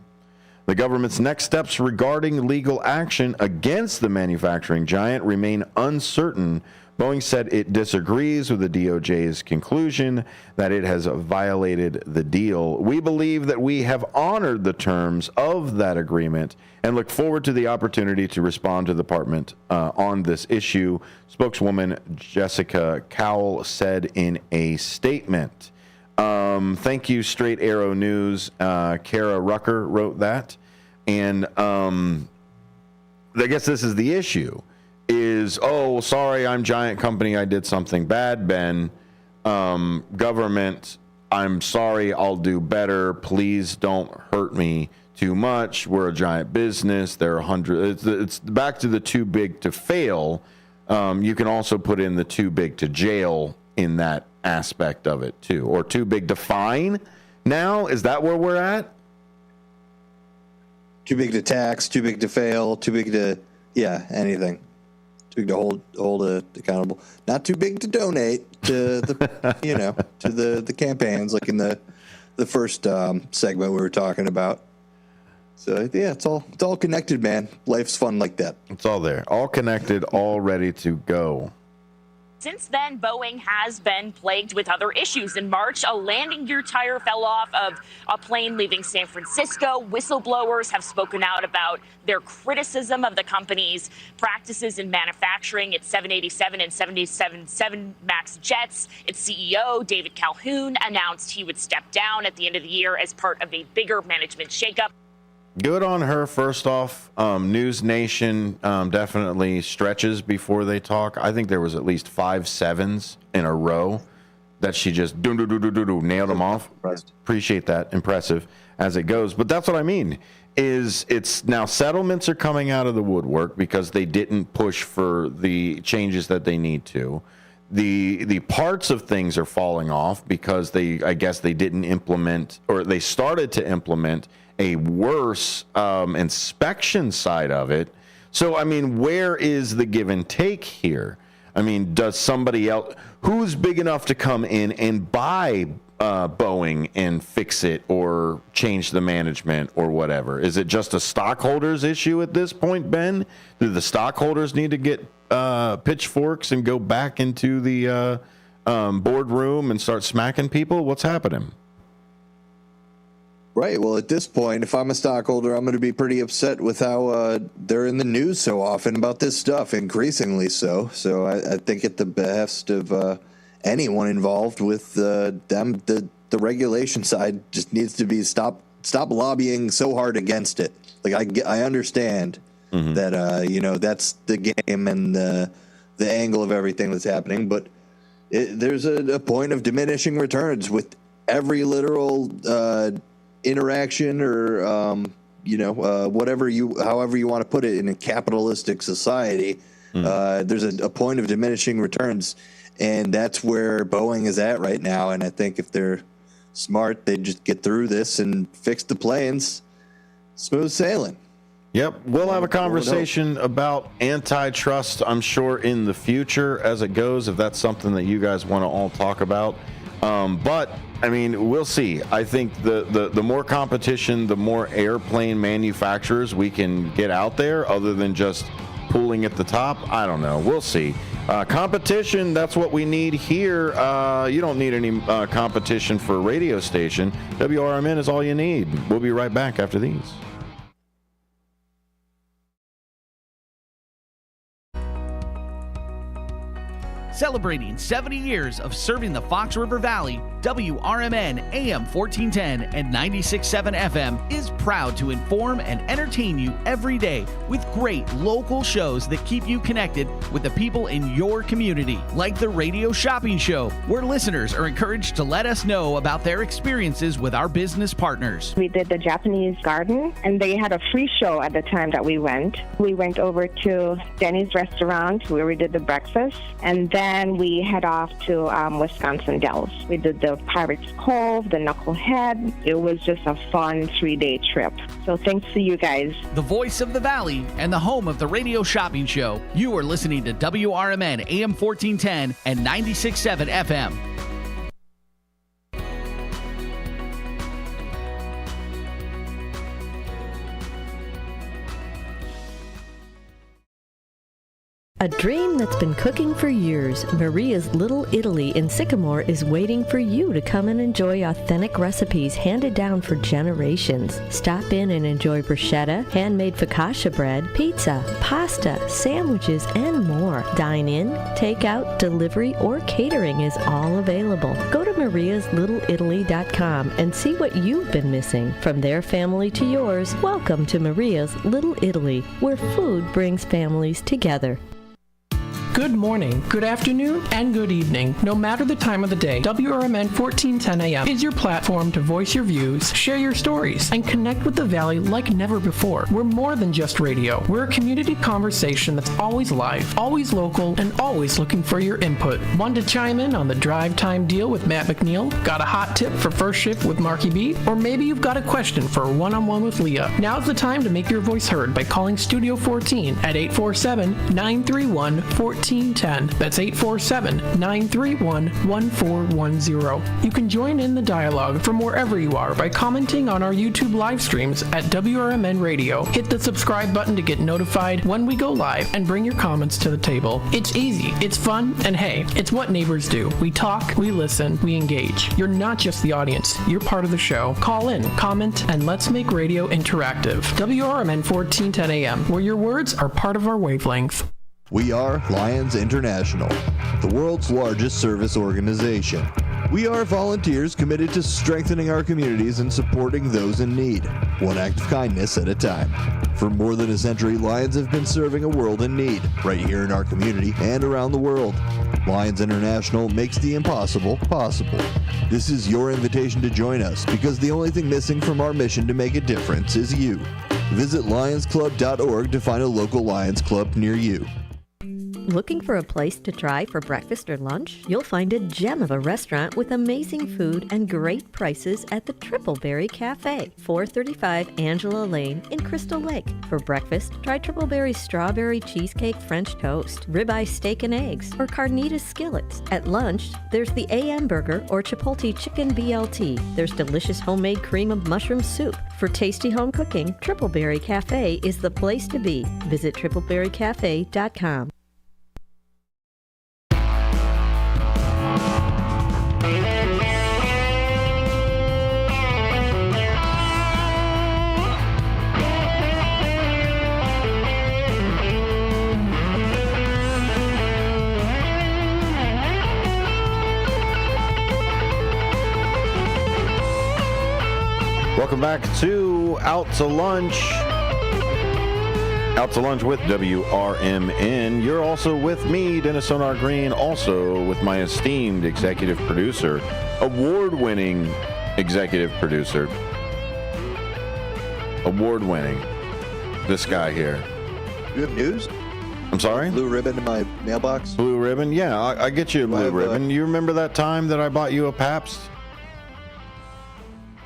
G: The government's next steps regarding legal action against the manufacturing giant remain uncertain. Boeing said it disagrees with the DOJ's conclusion that it has violated the deal. We believe that we have honored the terms of that agreement and look forward to the opportunity to respond to the department on this issue, spokeswoman Jessica Cowell said in a statement. Thank you, Straight Arrow News. Kara Rucker wrote that. And I guess this is the issue. Is, oh, sorry, I'm Giant Company, I did something bad, Ben. Government, I'm sorry, I'll do better. Please don't hurt me too much. We're a giant business. There are hundreds. It's back to the too big to fail. You can also put in the too big to jail in that aspect of it, too. Or too big to fine now? Is that where we're at?
I: Too big to tax, too big to fail, too big to, anything. Too big to hold accountable. Not too big to donate to the to the campaigns, like in the first segment we were talking about. So it's all connected, man. Life's fun like that.
G: It's all there, all connected, all ready to go.
N: Since then, Boeing has been plagued with other issues. In March, a landing gear tire fell off of a plane leaving San Francisco. Whistleblowers have spoken out about their criticism of the company's practices in manufacturing its 787 and 787 MAX jets. Its CEO, David Calhoun, announced he would step down at the end of the year as part of a bigger management shakeup.
G: Good on her, first off. News Nation definitely stretches before they talk. I think there was at least 5 7s in a row that she just nailed them off. Appreciate that. Impressive as it goes. But that's what I mean, is it's now settlements are coming out of the woodwork because they didn't push for the changes that they need to. the parts of things are falling off because I guess they didn't implement, or they started to implement a worse inspection side of it. So, I mean, where is the give and take here? I mean, does somebody else, who's big enough to come in and buy Boeing and fix it or change the management or whatever? Is it just a stockholders issue at this point, Ben? Do the stockholders need to get pitchforks and go back into the boardroom and start smacking people? What's happening?
I: Right. Well, at this point, if I'm a stockholder, I'm going to be pretty upset with how they're in the news so often about this stuff, increasingly so. So I think at the behest of anyone involved with them, the regulation side just needs to be stop lobbying so hard against it. Like I understand that that's the game and the angle of everything that's happening, but there's a point of diminishing returns with every literal interaction or however you want to put it in a capitalistic society. There's a point of diminishing returns, and that's where Boeing is at right now. And I think if they're smart, they just get through this and fix the planes. Smooth sailing.
G: Yep, we'll have a conversation about antitrust, I'm sure, in the future as it goes, if that's something that you guys want to all talk about. But I mean, we'll see. I think the more competition, the more airplane manufacturers we can get out there, other than just pooling at the top. I don't know. We'll see. Competition, that's what we need here. You don't need any competition for a radio station. WRMN is all you need. We'll be right back after these.
O: Celebrating 70 years of serving the Fox River Valley, WRMN AM 1410 and 96.7 FM is proud to inform and entertain you every day with great local shows that keep you connected with the people in your community, like the Radio Shopping Show, where listeners are encouraged to let us know about their experiences with our business partners.
P: We did the Japanese garden, and they had a free show at the time that we went. We went over to Denny's restaurant where we did the breakfast, and then we head off to Wisconsin Dells. We did the Pirates Cove, the Knucklehead. It was just a fun 3-day trip. So thanks to you guys.
O: The voice of the Valley and the home of the Radio Shopping Show. You are listening to WRMN AM 1410 and 96.7 FM.
K: A dream that's been cooking for years, Maria's Little Italy in Sycamore is waiting for you to come and enjoy authentic recipes handed down for generations. Stop in and enjoy bruschetta, handmade focaccia bread, pizza, pasta, sandwiches, and more. Dine in, take out, delivery, or catering is all available. Go to mariaslittle.italy.com and see what you've been missing. From their family to yours, welcome to Maria's Little Italy, where food brings families together.
L: Good morning, good afternoon, and good evening. No matter the time of the day, WRMN 1410 AM is your platform to voice your views, share your stories, and connect with the Valley like never before. We're more than just radio. We're a community conversation that's always live, always local, and always looking for your input. Want to chime in on the drive time deal with Matt McNeil? Got a hot tip for first shift with Marky B? Or maybe you've got a question for a one-on-one with Leah. Now's the time to make your voice heard by calling Studio 14 at 847-931-1410. That's 847-931-1410. You can join in the dialogue from wherever you are by commenting on our YouTube live streams at WRMN Radio. Hit the subscribe button to get notified when we go live and bring your comments to the table. It's easy, it's fun, and hey, it's what neighbors do. We talk, we listen, we engage. You're not just the audience, you're part of the show. Call in, comment, and let's make radio interactive. WRMN 1410 AM, where your words are part of our wavelength.
A: We are Lions International, the world's largest service organization. We are volunteers committed to strengthening our communities and supporting those in need, one act of kindness at a time. For more than a century, Lions have been serving a world in need, right here in our community and around the world. Lions International makes the impossible possible. This is your invitation to join us, because the only thing missing from our mission to make a difference is you. Visit lionsclub.org to find a local Lions Club near you.
K: Looking for a place to try for breakfast or lunch? You'll find a gem of a restaurant with amazing food and great prices at the Tripleberry Cafe, 435 Angela Lane in Crystal Lake. For breakfast, try Tripleberry's strawberry cheesecake French toast, ribeye steak and eggs, or carnitas skillets. At lunch, there's the AM Burger or Chipotle Chicken BLT. There's delicious homemade cream of mushroom soup. For tasty home cooking, Tripleberry Cafe is the place to be. Visit tripleberrycafe.com.
G: Welcome back to Out to Lunch. Out to Lunch with WRMN. You're also with me, Dennis Sonar Green, also with my esteemed executive producer, award-winning executive producer, award-winning, this guy here.
I: You have news?
G: I'm sorry?
I: Blue ribbon in my mailbox?
G: Blue ribbon? Yeah, I get you a blue ribbon. You remember that time that I bought you a Pabst?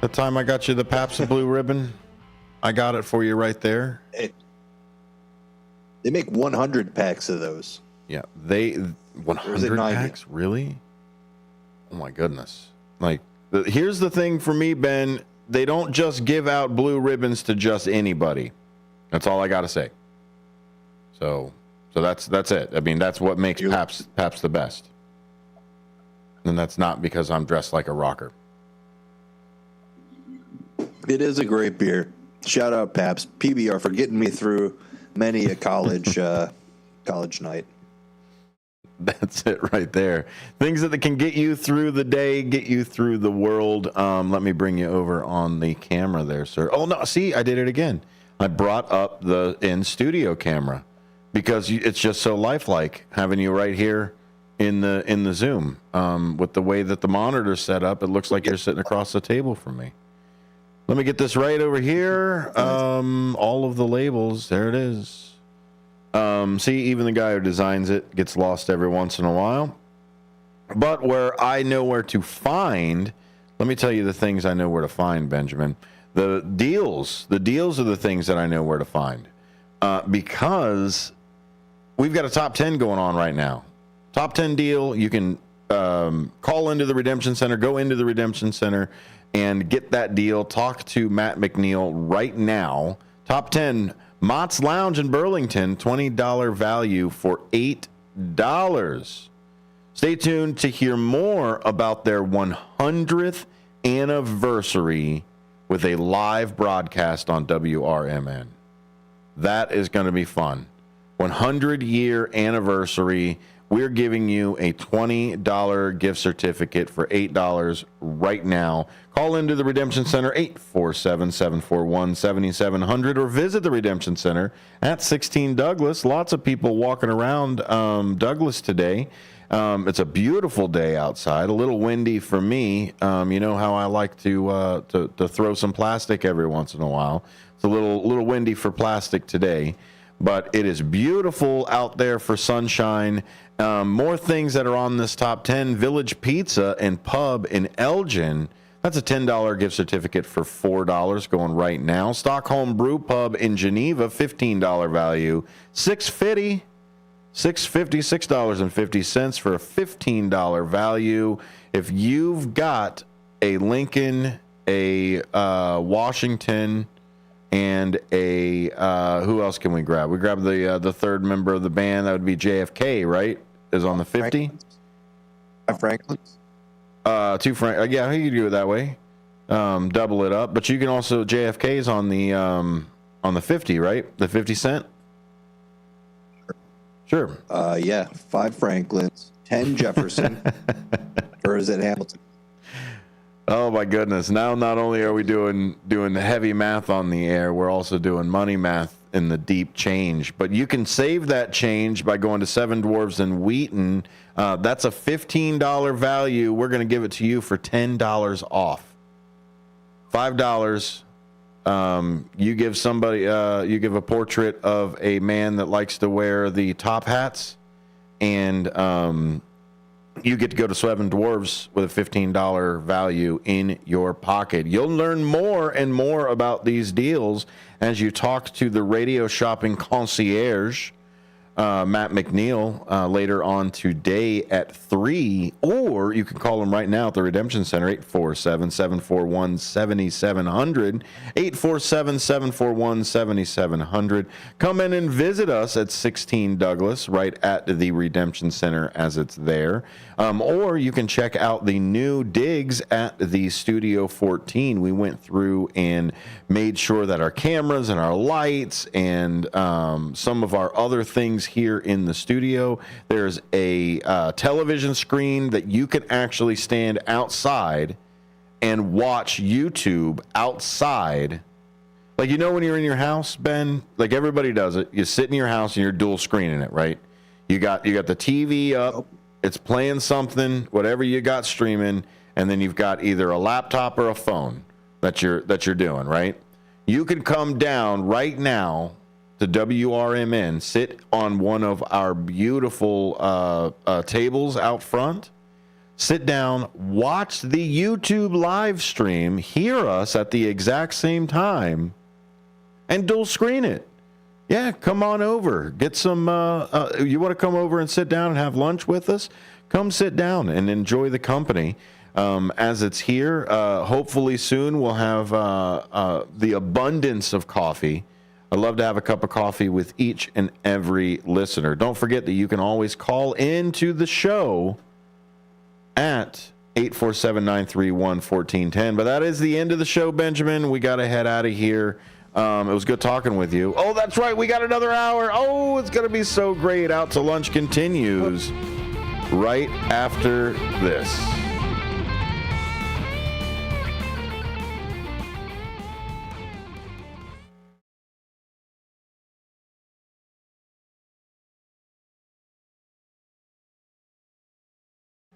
G: The time I got you the Pabst Blue Ribbon, I got it for you right there.
I: They make 100 packs of those.
G: Yeah, 100 packs? Really? Oh my goodness. Like, here's the thing for me, Ben. They don't just give out blue ribbons to just anybody. That's all I got to say. So that's it. I mean, that's what makes Pabst the best. And that's not because I'm dressed like a rocker.
I: It is a great beer. Shout out Pabst PBR for getting me through many a college night.
G: That's it right there. Things that can get you through the day, get you through the world. Let me bring you over on the camera there, sir. Oh no, see, I did it again. I brought up the in-studio camera because it's just so lifelike having you right here in the Zoom. With the way that the monitor's set up, it looks like you're sitting across the table from me. Let me get this right over here. All of the labels. There it is. See, even the guy who designs it gets lost every once in a while. But where I know where to find, let me tell you the things I know where to find, Benjamin. The deals are the things that I know where to find. Because we've got a top 10 going on right now. Top 10 deal. You can call into the Redemption Center, go into the Redemption Center, and get that deal. Talk to Matt McNeil right now. Top 10, Mott's Lounge in Burlington, $20 value for $8. Stay tuned to hear more about their 100th anniversary with a live broadcast on WRMN. That is going to be fun. 100-year anniversary. We're giving you a $20 gift certificate for $8 right now. Call into the Redemption Center, 847-741-7700, or visit the Redemption Center at 16 Douglas. Lots of people walking around Douglas today. It's a beautiful day outside, a little windy for me. You know how I like to throw some plastic every once in a while. It's a little windy for plastic today. But it is beautiful out there for sunshine. More things that are on this top 10. Village Pizza and Pub in Elgin. That's a $10 gift certificate for $4 going right now. Stockholm Brew Pub in Geneva, $15 value. $6.50 for a $15 value. If you've got a Lincoln, a Washington, and a who else can we grab? We grab the third member of the band. That would be JFK, right? Is on the 50.
I: Franklin's.
G: Two Frank. Yeah, you can do it that way. Double it up, but you can also JFK's on the 50, right? The 50 cent. Sure.
I: Yeah, 5 Franklins, 10 Jefferson, or is it Hamilton?
G: Oh my goodness! Now not only are we doing the heavy math on the air, we're also doing money math in the deep change. But you can save that change by going to Seven Dwarves and Wheaton. That's a $15 value. We're going to give it to you for $10 off. $5. You give somebody, you give a portrait of a man that likes to wear the top hats, and you get to go to Seven Dwarves with a $15 value in your pocket. You'll learn more and more about these deals as you talk to the radio shopping concierge, Matt McNeil, later on today at 3, or you can call him right now at the Redemption Center, 847-741-7700, 847-741-7700. Come in and visit us at 16 Douglas, right at the Redemption Center as it's there. Or you can check out the new digs at the Studio 14. We went through and made sure that our cameras and our lights and some of our other things here in the studio, there's a television screen that you can actually stand outside and watch YouTube outside. Like, you know, when you're in your house, Ben, like everybody does it, you sit in your house and you're dual screening it, right? You got the TV up, it's playing something, whatever you got streaming, and then you've got either a laptop or a phone that you're doing, right? You can come down right now to WRMN, sit on one of our beautiful tables out front, sit down, watch the YouTube live stream, hear us at the exact same time, and dual screen it. Yeah, come on over. Get some, you want to come over and sit down and have lunch with us? Come sit down and enjoy the company as it's here. Hopefully soon we'll have the abundance of coffee. I'd love to have a cup of coffee with each and every listener. Don't forget that you can always call into the show at 847-931-1410. But that is the end of the show, Benjamin. We got to head out of here. It was good talking with you. Oh, that's right. We got another hour. Oh, it's going to be so great. Out to Lunch continues right after this.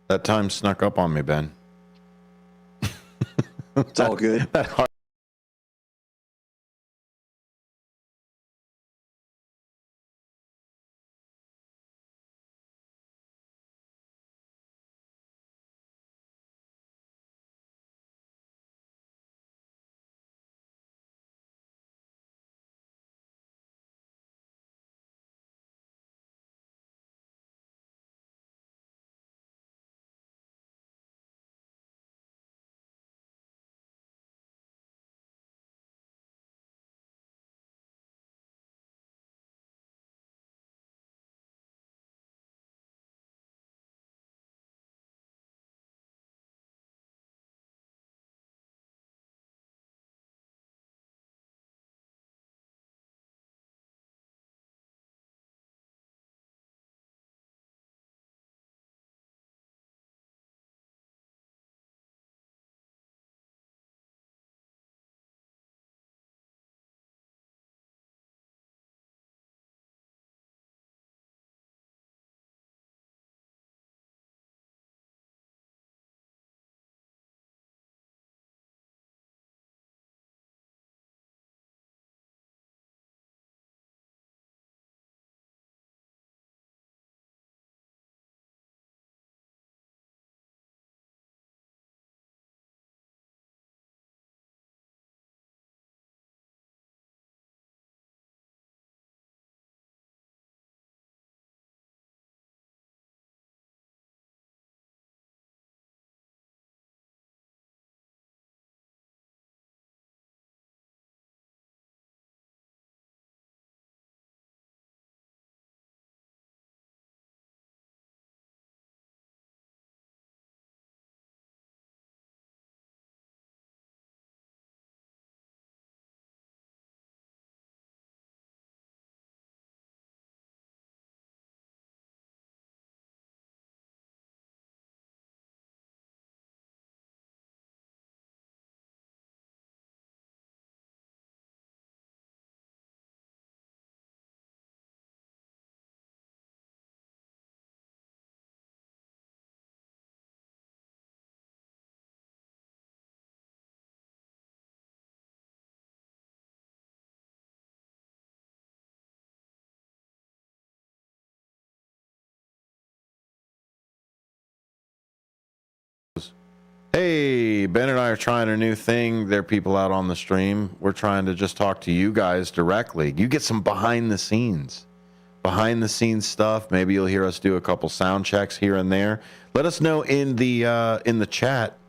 G: That time snuck up on me, Ben.
I: It's all good.
G: Hey, Ben and I are trying a new thing. There are people out on the stream. We're trying to just talk to you guys directly. You get some behind the scenes stuff. Maybe you'll hear us do a couple sound checks here and there. Let us know in the chat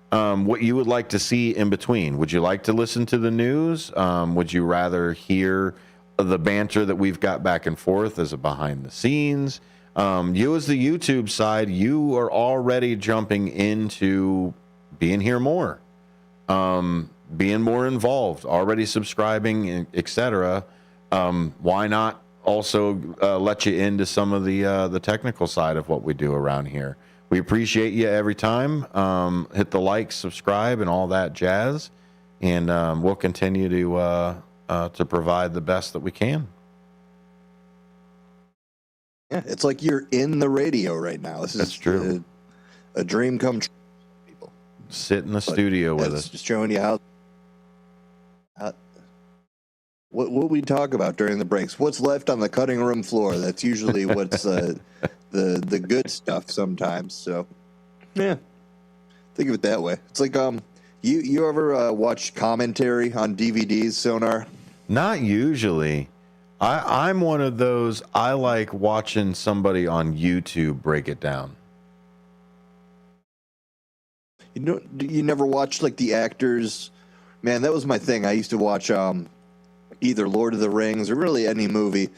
G: what you would like to see in between. Would you like to listen to the news? Would you rather hear the banter that we've got back and forth as a behind the scenes? You as the YouTube side, you are already jumping into being here more, being more involved, already subscribing, etc. Why not also let you into some of the technical side of what we do around here? We appreciate you every time. Hit the like, subscribe, and all that jazz, and we'll continue to provide the best that we can.
I: Yeah, it's like you're in the radio right now. That's true. A dream come true. People
G: sit in the studio with us,
I: just showing you how. What we talk about during the breaks? What's left on the cutting room floor? That's usually what's the good stuff sometimes. So, yeah, think of it that way. It's like you ever watch commentary on DVDs, Sonar?
G: Not usually. I'm one of those. I like watching somebody on YouTube break it down.
I: You never watched like the actors? Man, that was my thing. I used to watch either Lord of the Rings or really any movie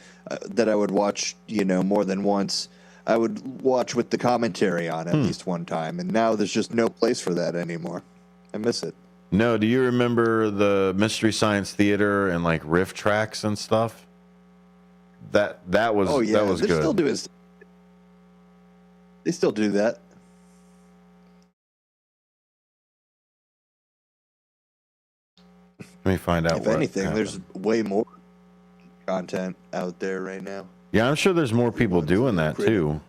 I: that I would watch, more than once. I would watch with the commentary on at least one time, and now there's just no place for that anymore. I miss it.
G: No, do you remember the Mystery Science Theater and like riff tracks and stuff? That was that was good.
I: They still do that.
G: Let me find out.
I: If anything, there's way more content out there right now.
G: Yeah, I'm sure there's more people doing that too.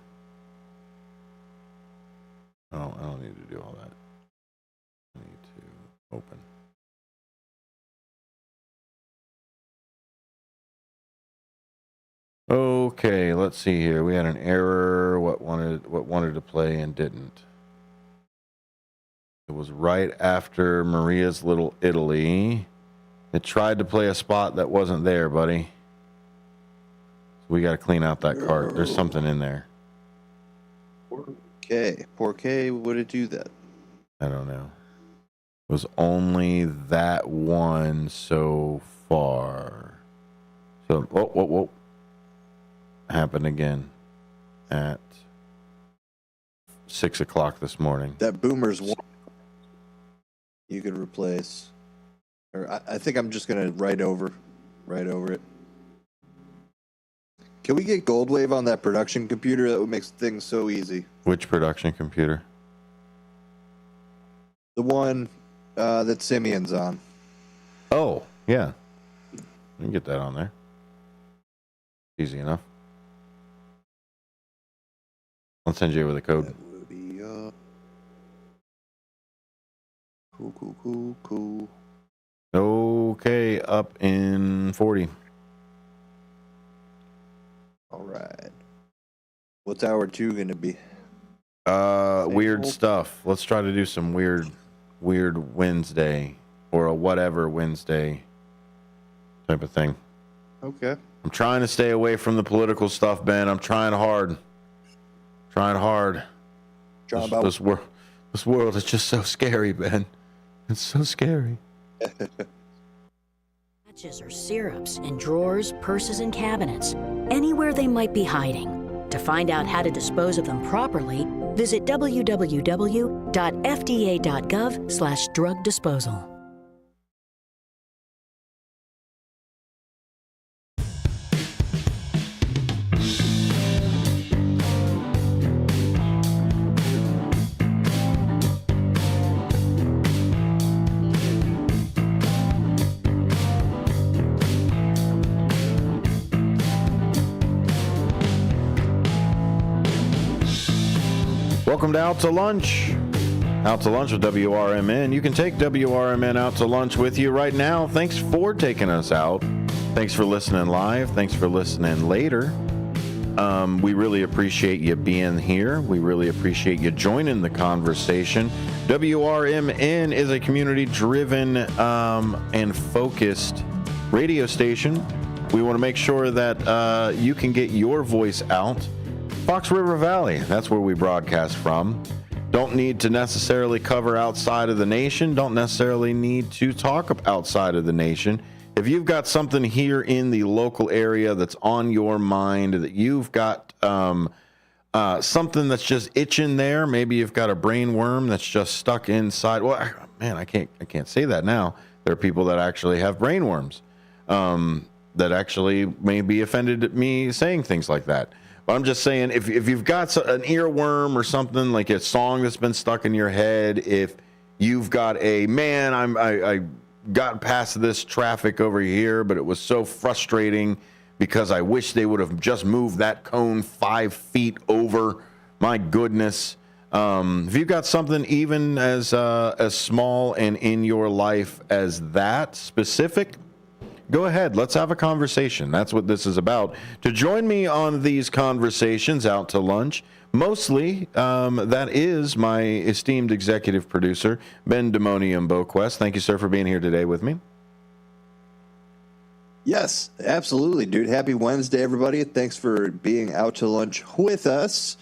G: Oh, I don't need to do all that. I need to open. Okay, let's see here. We had an error. What wanted to play and didn't. It was right after Maria's Little Italy. It tried to play a spot that wasn't there, buddy. So we got to clean out that cart. There's something in there.
I: 4K. Would it do that?
G: I don't know. It was only that one so far. So, whoa. Happened again at 6 o'clock this morning.
I: That boomer's one you could replace. Or I think I'm just gonna write over it. Can we get Goldwave on that production computer? That would make things so easy.
G: Which production computer?
I: The one that Simeon's on.
G: Oh, yeah. You can get that on there. Easy enough. I'll send you over the code.
I: That would be cool.
G: Okay, up in 40.
I: All right. What's hour 2 going to be?
G: Weird stuff. Let's try to do some weird Wednesday or a whatever Wednesday type of thing.
I: Okay.
G: I'm trying to stay away from the political stuff, Ben. I'm trying hard. This world is just so scary, Ben. It's so scary.
Q: Patches or syrups in drawers, purses, and cabinets, anywhere they might be hiding. To find out how to dispose of them properly, visit www.fda.gov/drug disposal.
G: Welcome to Out to Lunch. Out to Lunch with WRMN. You can take WRMN out to lunch with you right now. Thanks for taking us out. Thanks for listening live. Thanks for listening later. We really appreciate you being here. We really appreciate you joining the conversation. WRMN is a community-driven and focused radio station. We want to make sure that you can get your voice out. Fox River Valley, that's where we broadcast from. Don't need to necessarily cover outside of the nation. Don't necessarily need to talk outside of the nation. If you've got something here in the local area that's on your mind, that you've got something that's just itching there. Maybe you've got a brain worm that's just stuck inside. Well, man, I can't say that now. There are people that actually have brain worms that actually may be offended at me saying things like that. But I'm just saying, if you've got an earworm or something, like a song that's been stuck in your head, if you've got I got past this traffic over here, but it was so frustrating because I wish they would have just moved that cone 5 feet over. My goodness. If you've got something even as small and in your life as that specific, go ahead. Let's have a conversation. That's what this is about. To join me on these conversations out to lunch, mostly, that is my esteemed executive producer, Ben Demonium Boquest. Thank you, sir, for being here today with me.
I: Yes, absolutely, dude. Happy Wednesday, everybody. Thanks for being out to lunch with us.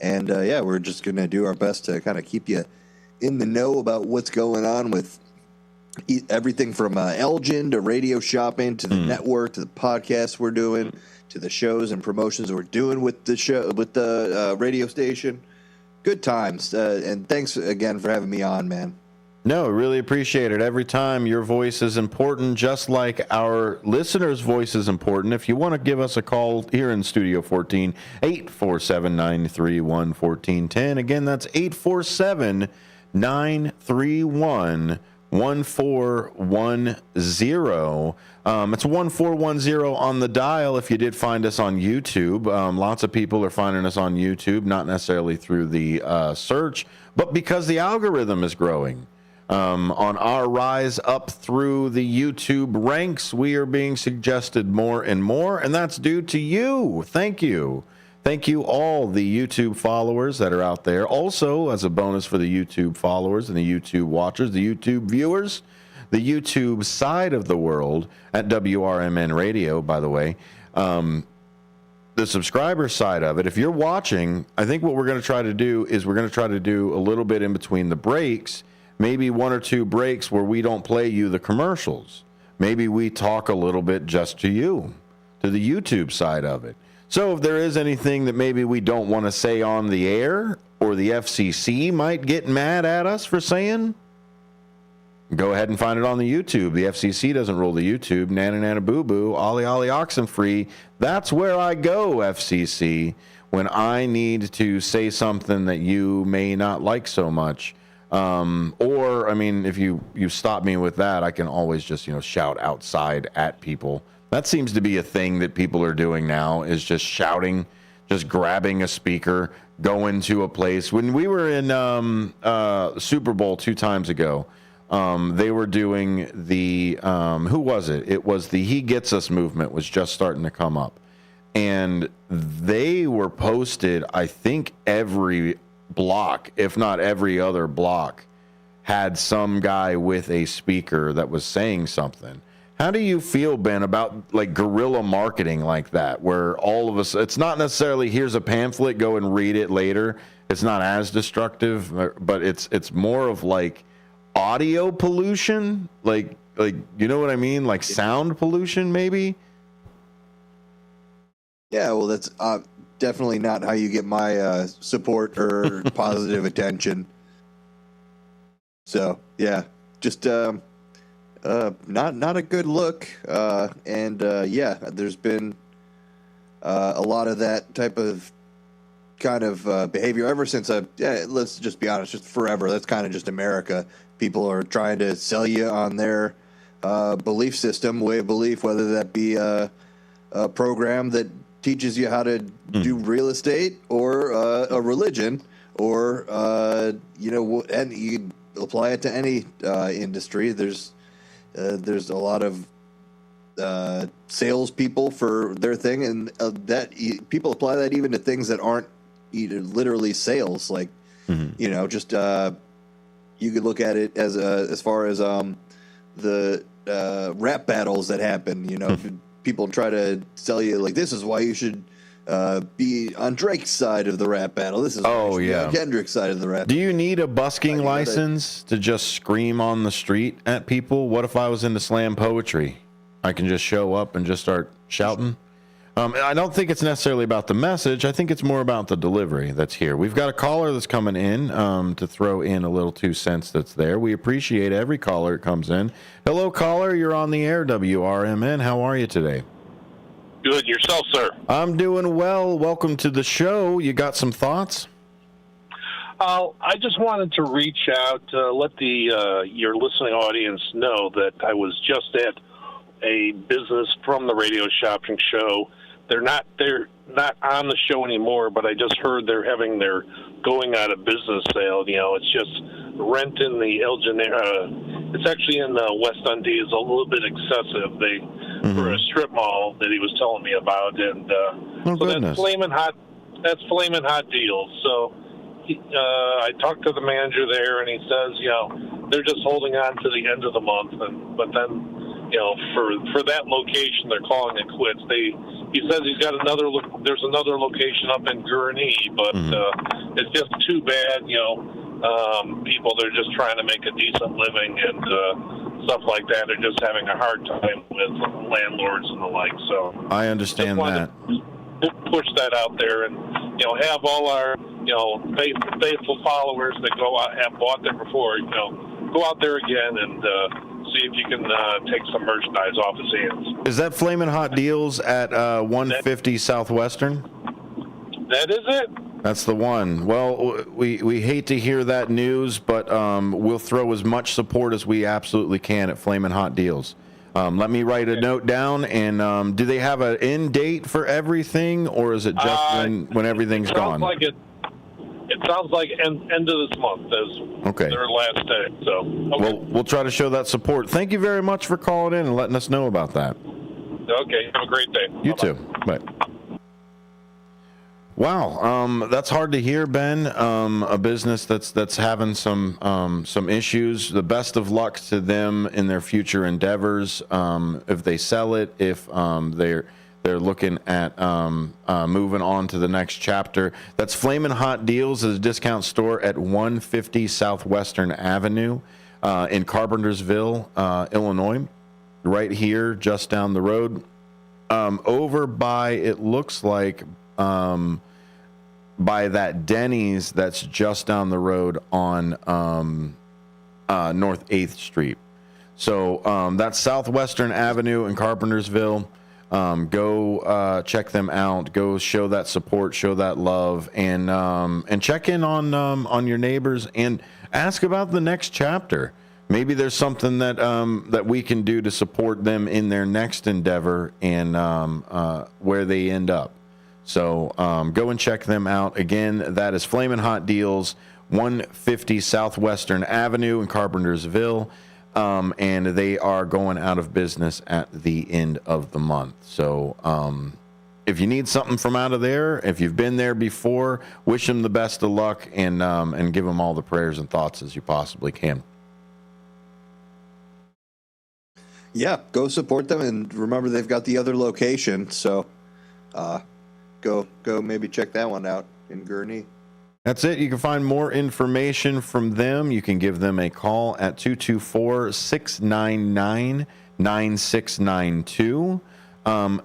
I: And, we're just going to do our best to kind of keep you in the know about what's going on with everything from Elgin to radio shopping to the network to the podcasts we're doing to the shows and promotions we're doing with the show, with the radio station. Good times. And thanks again for having me on, man.
G: No, really appreciate it. Every time your voice is important, just like our listeners' voice is important. If you want to give us a call here in Studio 14, 847-931-1410. Again, that's 847-931-1410. It's 1410 on the dial if you did find us on YouTube. Lots of people are finding us on YouTube, not necessarily through the search, but because the algorithm is growing. On our rise up through the YouTube ranks, we are being suggested more and more, and that's due to you. Thank you. Thank you, all the YouTube followers that are out there. Also, as a bonus for the YouTube followers and the YouTube watchers, the YouTube viewers, the YouTube side of the world at WRMN Radio, by the way, the subscriber side of it. If you're watching, I think what we're going to try to do is we're going to try to do a little bit in between the breaks, maybe 1 or 2 breaks where we don't play you the commercials. Maybe we talk a little bit just to you, to the YouTube side of it. So if there is anything that maybe we don't want to say on the air, or the FCC might get mad at us for saying, go ahead and find it on the YouTube. The FCC doesn't rule the YouTube. Nana Nana Boo Boo, Ollie Ollie Oxenfree. That's where I go, FCC, when I need to say something that you may not like so much. Or, I mean, if you stop me with that, I can always just, shout outside at people. That seems to be a thing that people are doing now, is just shouting, just grabbing a speaker, going to a place. When we were in Super Bowl 2 times ago, they were doing the, who was it? It was the He Gets Us movement was just starting to come up. And they were posted, I think, every block, if not every other block, had some guy with a speaker that was saying something. How do you feel, Ben, about like guerrilla marketing like that, where all of us, it's not necessarily here's a pamphlet, go and read it later. It's not as destructive, but it's more of like audio pollution, like you know what I mean, like sound pollution maybe.
I: Yeah, well, that's definitely not how you get my support or positive attention. So yeah, just not a good look. There's been a lot of that type of kind of behavior ever since let's just be honest, just forever. That's kind of just America. People are trying to sell you on their belief system, way of belief, whether that be a program that teaches you how to do real estate, or a religion, or and you apply it to any industry. There's a lot of salespeople for their thing, and that people apply that even to things that aren't literally sales, like just you could look at it as far as the rap battles that happen. You know, people try to tell you like this is why you should be on Drake's side of the rap battle. This is why you should be on Kendrick's side of the rap.
G: Do you need a busking license to just scream on the street at people? What if I was into slam poetry? I can just show up and just start shouting. I don't think it's necessarily about the message. I think it's more about the delivery that's here. We've got a caller that's coming in to throw in a little 2 cents that's there. We appreciate every caller that comes in. Hello, caller. You're on the air, WRMN. How are you today?
R: Good. Yourself, sir?
G: I'm doing well. Welcome to the show. You got some thoughts?
R: I just wanted to reach out, let your listening audience know that I was just at a business from the radio shopping show. They're not on the show anymore, but I just heard they're having their going out of business sale. You know, it's just rent in the Elgin area. It's actually in West Dundee is a little bit excessive. For a strip mall that he was telling me about, and so that's flaming hot. That's flaming hot deals. So I talked to the manager there, and he says, you know, they're just holding on to the end of the month, but then. You know, for that location, they're calling it quits. He says he's got there's another location up in Gurnee, but it's just too bad. You know, people they're just trying to make a decent living and stuff like that. They're just having a hard time with landlords and the like. So
G: I understand that.
R: Push that out there, and you know, have all our faithful followers that go out have bought there before. You know, go out there again and. See if you can take some merchandise off his hands.
G: Is that Flamin' Hot Deals at 150 Southwestern?
R: That is it.
G: That's the one. Well, we hate to hear that news, but we'll throw as much support as we absolutely can at Flamin' Hot Deals. Let me write a note down. And do they have an end date for everything, or is it just when everything's gone?
R: It sounds like end of this month is their last day. So
G: we'll try to show that support. Thank you very much for calling in and letting us know about that.
R: Okay, have a great day.
G: You too. Bye. Wow, that's hard to hear, Ben. A business that's having some issues. The best of luck to them in their future endeavors. If they sell it, if they're looking at moving on to the next chapter. That's Flamin' Hot Deals, is a discount store at 150 Southwestern Avenue in Carpentersville, Illinois. Right here, just down the road. Over by, it looks like, by that Denny's that's just down the road on North 8th Street. So that's Southwestern Avenue in Carpentersville. Go check them out. Go show that support, show that love, and check in on your neighbors and ask about the next chapter. Maybe there's something that we can do to support them in their next endeavor and where they end up. So go and check them out. Again, that is Flamin' Hot Deals, 150 Southwestern Avenue in Carpentersville. And they are going out of business at the end of the month. So if you need something from out of there, if you've been there before, wish them the best of luck and give them all the prayers and thoughts as you possibly can.
I: Yeah, go support them, and remember they've got the other location. So go maybe check that one out in Gurnee.
G: That's it. You can find more information from them. You can give them a call at 224-699-9692.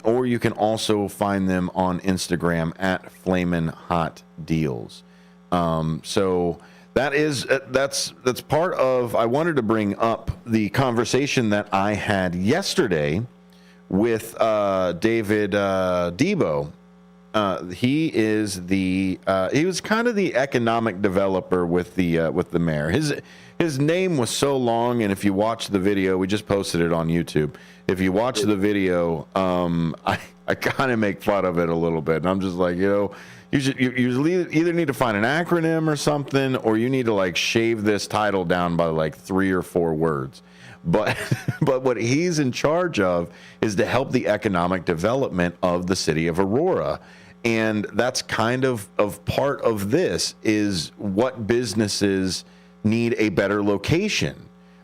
G: Or you can also find them on Instagram at Flamin' Hot Deals. So that's part of, I wanted to bring up the conversation that I had yesterday with David Debo. He was kind of the economic developer with the mayor. His name was so long, and if you watch the video, we just posted it on YouTube. If you watch the video, I kind of make fun of it a little bit. And I'm just like, you either need to find an acronym or something, or you need to like shave this title down by like 3 or 4 words. But what he's in charge of is to help the economic development of the city of Aurora. And that's kind of part of this is what businesses need a better location.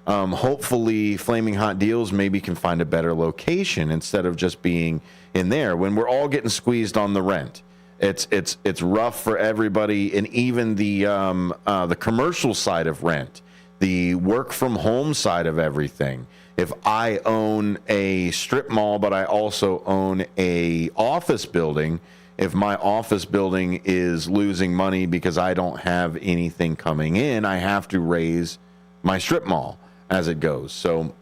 G: Hopefully Flaming Hot Deals maybe can find a better location instead of just being in there when we're all getting squeezed on the rent. It's rough for everybody, and even the commercial side of rent, the work from home side of everything. If I own a strip mall, but I also own a office building, if my office building is losing money because I don't have anything coming in, I have to raise my strip mall as it goes. So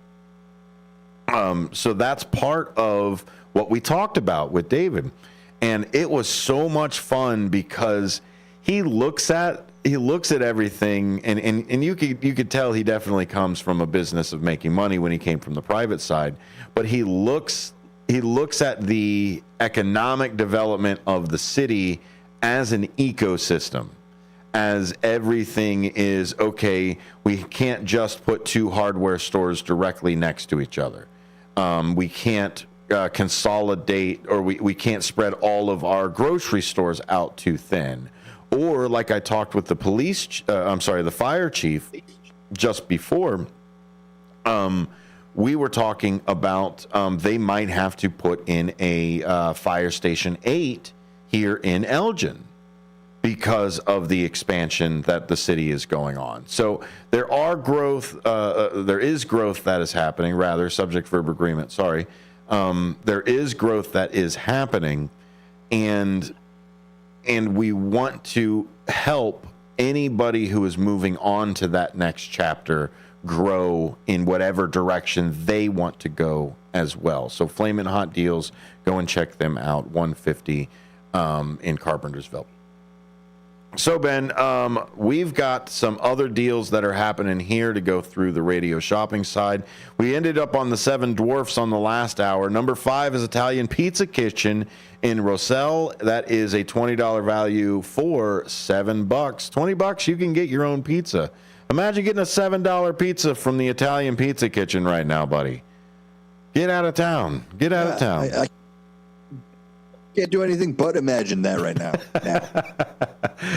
G: that's part of what we talked about with David. And it was so much fun because he looks at everything, and you could tell he definitely comes from a business of making money when he came from the private side, but he looks at the economic development of the city as an ecosystem, as everything is okay. We can't just put two hardware stores directly next to each other. We can't consolidate, or we can't spread all of our grocery stores out too thin. Or like I talked with the fire chief just before, we were talking about they might have to put in a Fire Station 8 here in Elgin because of the expansion that the city is going on. So there is growth that is happening, rather, subject verb agreement, sorry. There is growth that is happening, and we want to help anybody who is moving on to that next chapter grow in whatever direction they want to go as well. So Flamin' Hot Deals, go and check them out, 150 in Carpentersville. So, Ben, we've got some other deals that are happening here to go through the radio shopping side. We ended up on the Seven Dwarfs on the last hour. Number 5 is Italian Pizza Kitchen in Roselle. That is a $20 value for $7. $20, you can get your own pizza. Imagine getting a $7 pizza from the Italian Pizza Kitchen right now, buddy. Get out of town. Get out of town.
I: I can't do anything but imagine that right now.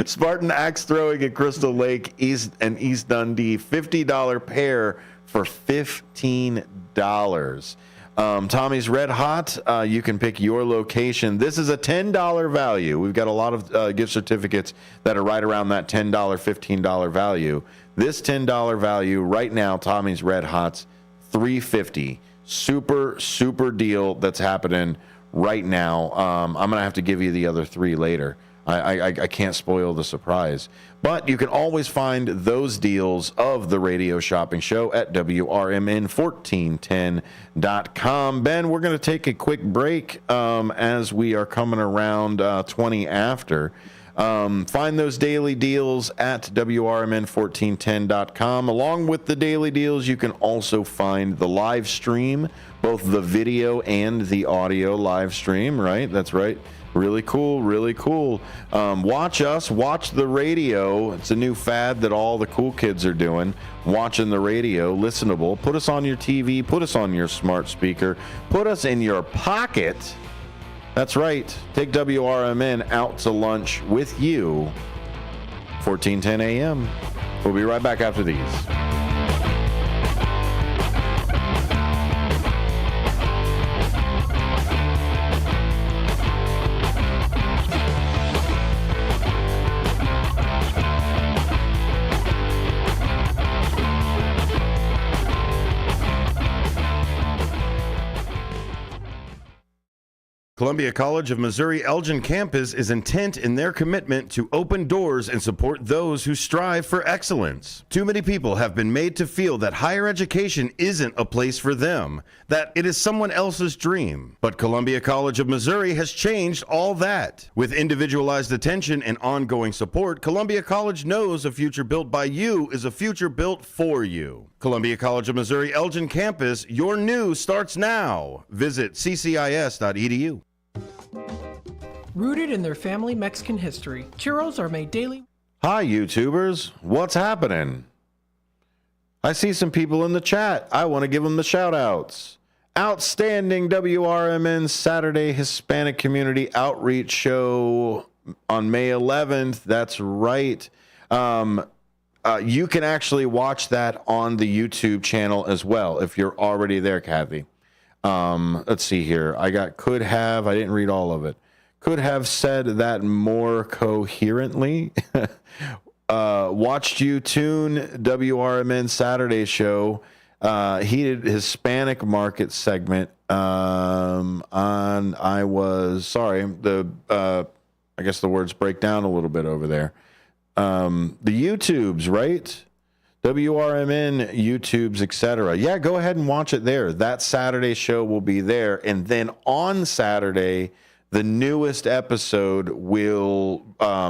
G: Spartan Axe Throwing at Crystal Lake East Dundee, $50 pair for $15. Tommy's Red Hot, you can pick your location. This is a $10 value. We've got a lot of gift certificates that are right around that $10, $15 value. This $10 value right now, Tommy's Red Hots, $350. Super deal that's happening right now. I'm going to have to give you the other 3 later. I can't spoil the surprise. But you can always find those deals of the radio shopping show at WRMN1410.com. Ben, we're going to take a quick break as we are coming around 20 after. Find those daily deals at WRMN1410.com. Along with the daily deals, you can also find the live stream, both the video and the audio live stream, right? That's right. Really cool, really cool. Watch us, watch the radio. It's a new fad that all the cool kids are doing. Watching the radio, listenable. Put us on your TV, put us on your smart speaker, put us in your pocket. That's right. Take WRMN out to lunch with you, 1410 a.m. We'll be right back after these.
S: Columbia College of Missouri Elgin campus is intent in their commitment to open doors and support those who strive for excellence. Too many people have been made to feel that higher education isn't a place for them, that it is someone else's dream. But Columbia College of Missouri has changed all that. With individualized attention and ongoing support, Columbia College knows a future built by you is a future built for you. Columbia College of Missouri Elgin campus, your new starts now. Visit ccis.edu.
L: Rooted in their family Mexican history, churros are made daily.
G: Hi, YouTubers. What's happening? I see some people in the chat. I want to give them the shout-outs. Outstanding WRMN Saturday Hispanic Community Outreach Show on May 11th. That's right. you can actually watch that on the YouTube channel as well if you're already there, Kathy. Let's see here. I didn't read all of it. Could have said that more coherently. Watched you tune WRMN Saturday show, heated Hispanic market segment. I guess the words break down a little bit over there. The YouTubes, right? WRMN YouTubes, etc. Yeah, go ahead and watch it there. That Saturday show will be there. And then on Saturday, the newest episode will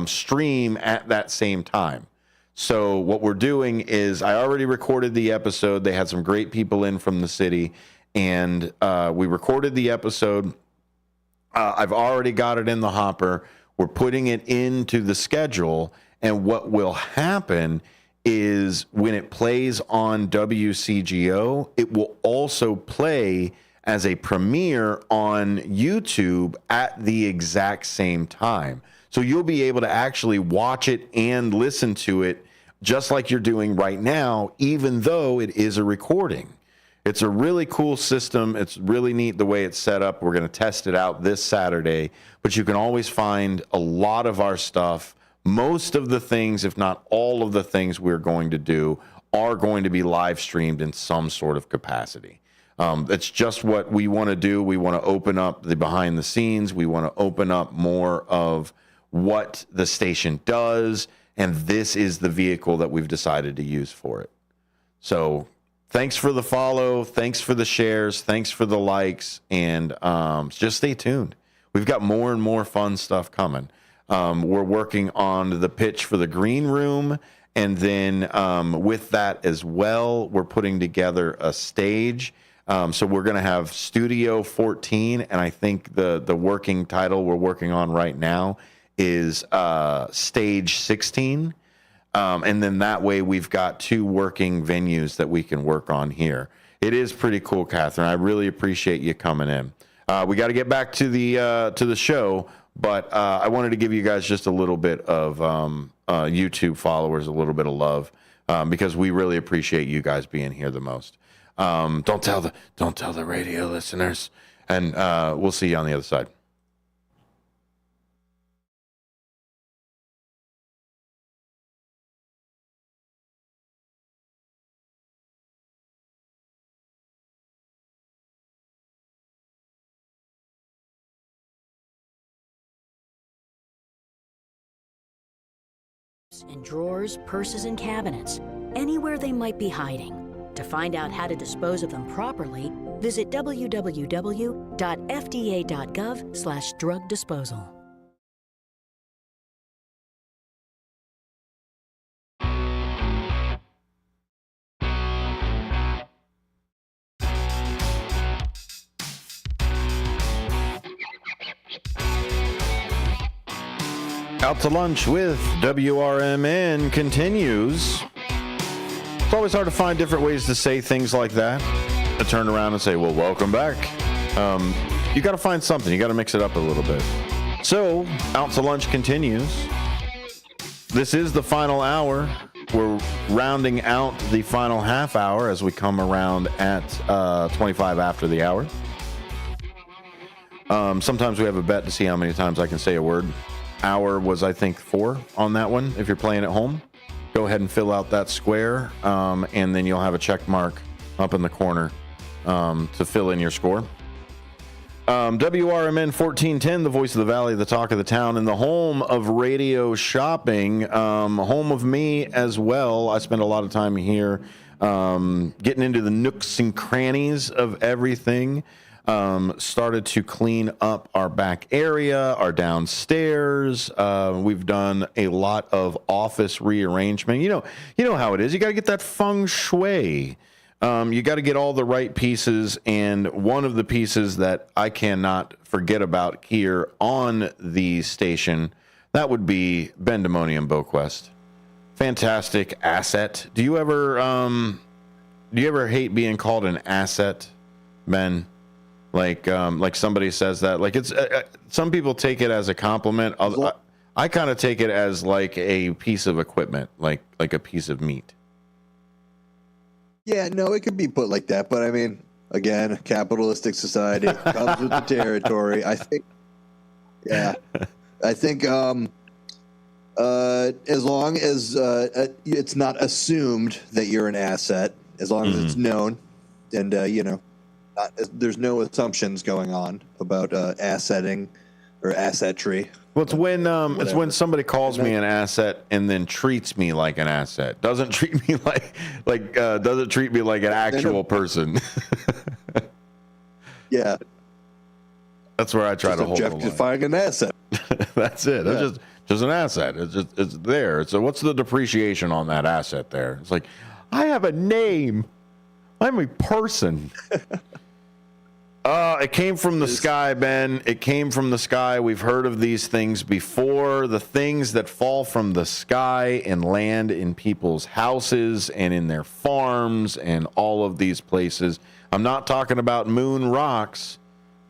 G: stream at that same time. So what we're doing is I already recorded the episode. They had some great people in from the city, and we recorded the episode. I've already got it in the hopper. We're putting it into the schedule, and what will happen is when it plays on WCGO, it will also play as a premiere on YouTube at the exact same time. So you'll be able to actually watch it and listen to it just like you're doing right now, even though it is a recording. It's a really cool system. It's really neat the way it's set up. We're going to test it out this Saturday, but you can always find a lot of our stuff. Most of the things, if not all of the things we're going to do, are going to be live streamed in some sort of capacity. That's just what we want to do. We want to open up the behind the scenes. We want to open up more of what the station does, and this is the vehicle that we've decided to use for it. So thanks for the follow. Thanks for the shares. Thanks for the likes, and just stay tuned. We've got more and more fun stuff coming. We're working on the pitch for the green room, and then with that as well, we're putting together a stage. So we're going to have Studio 14, and I think the working title we're working on right now is Stage 16. And then that way we've got 2 working venues that we can work on here. It is pretty cool, Catherine. I really appreciate you coming in. We got to get back to the show, but I wanted to give you guys just a little bit of YouTube followers, a little bit of love, because we really appreciate you guys being here the most. Don't tell the radio listeners, and we'll see you on the other side.
Q: In drawers, purses, and cabinets, anywhere they might be hiding. To find out how to dispose of them properly, visit www.fda.gov/drug disposal.
G: Out to lunch with WRMN continues. It's always hard to find different ways to say things like that. To turn around and say, well, welcome back. You got to find something. You got to mix it up a little bit. So, Out to Lunch continues. This is the final hour. We're rounding out the final half hour as we come around at 25 after the hour. Sometimes we have a bet to see how many times I can say a word. Hour was, I think, 4 on that one. If you're playing at home, go ahead and fill out that square, and then you'll have a check mark up in the corner to fill in your score. WRMN 1410, the voice of the valley, the talk of the town, and the home of radio shopping, home of me as well. I spend a lot of time here getting into the nooks and crannies of everything. Started to clean up our back area, our downstairs. We've done a lot of office rearrangement. You know how it is. You got to get that feng shui. You got to get all the right pieces. And one of the pieces that I cannot forget about here on the station, that would be Bendemonium Boquest. Fantastic asset. Do you ever hate being called an asset, Ben? Like somebody says that, like it's some people take it as a compliment. I kind of take it as like a piece of equipment, like a piece of meat.
I: Yeah, no, it could be put like that, but I mean, again, capitalistic society comes with the territory. I think, as long as it's not assumed that you're an asset, as long as it's known, and there's no assumptions going on about assetting or assetry.
G: Well, it's when somebody calls me an asset and then treats me like an asset. Doesn't treat me doesn't treat me like an actual person.
I: Yeah.
G: That's where I try to hold the line.
I: Objectifying an asset.
G: That's it. Yeah. It's just an asset. It's there. So what's the depreciation on that asset there? It's like, I have a name. I'm a person. It came from the sky, Ben. It came from the sky. We've heard of these things before. The things that fall from the sky and land in people's houses and in their farms and all of these places. I'm not talking about moon rocks,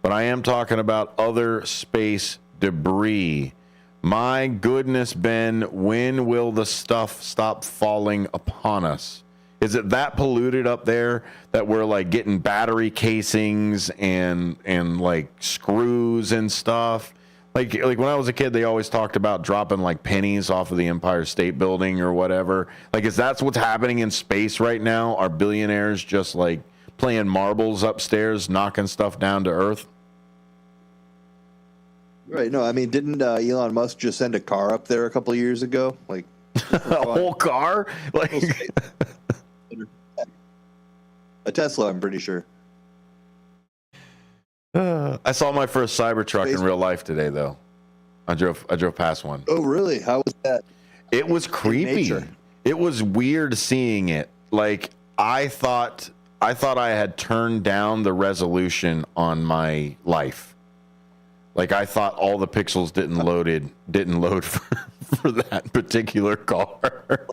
G: but I am talking about other space debris. My goodness, Ben, when will the stuff stop falling upon us? Is it that polluted up there that we're like getting battery casings and like screws and stuff? Like when I was a kid, they always talked about dropping like pennies off of the Empire State Building or whatever. Like, is that what's happening in space right now? Are billionaires just like playing marbles upstairs, knocking stuff down to Earth?
I: Right. No, I mean, didn't Elon Musk just send a car up there a couple of years ago? Like
G: a whole car? Like
I: a Tesla, I'm pretty sure.
G: I saw my first Cybertruck in real life today, though. I drove past one.
I: Oh, really? How was that?
G: It was creepy. It was weird seeing it. Like I thought I had turned down the resolution on my life. Like I thought all the pixels didn't load for that particular car.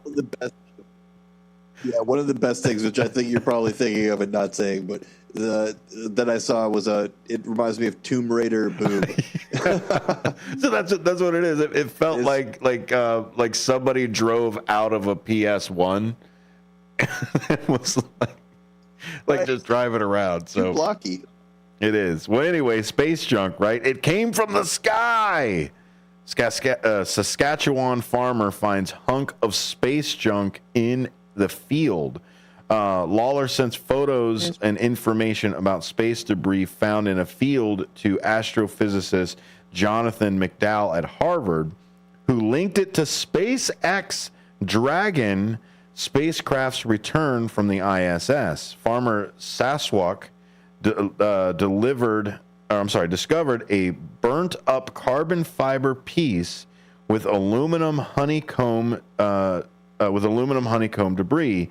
I: One of the best things, which I think you're probably thinking of and not saying, but that I saw was it reminds me of Tomb Raider boob.
G: So that's what it is. It felt like somebody drove out of a PS1 and was like just driving around. So
I: too blocky.
G: It is. Well, anyway, space junk, right? It came from the sky. Saskatchewan farmer finds hunk of space junk in the field. Lawler sends photos and information about space debris found in a field to astrophysicist Jonathan McDowell at Harvard, who linked it to SpaceX Dragon spacecraft's return from the ISS. Farmer Saswak discovered a burnt up carbon fiber piece with aluminum honeycomb debris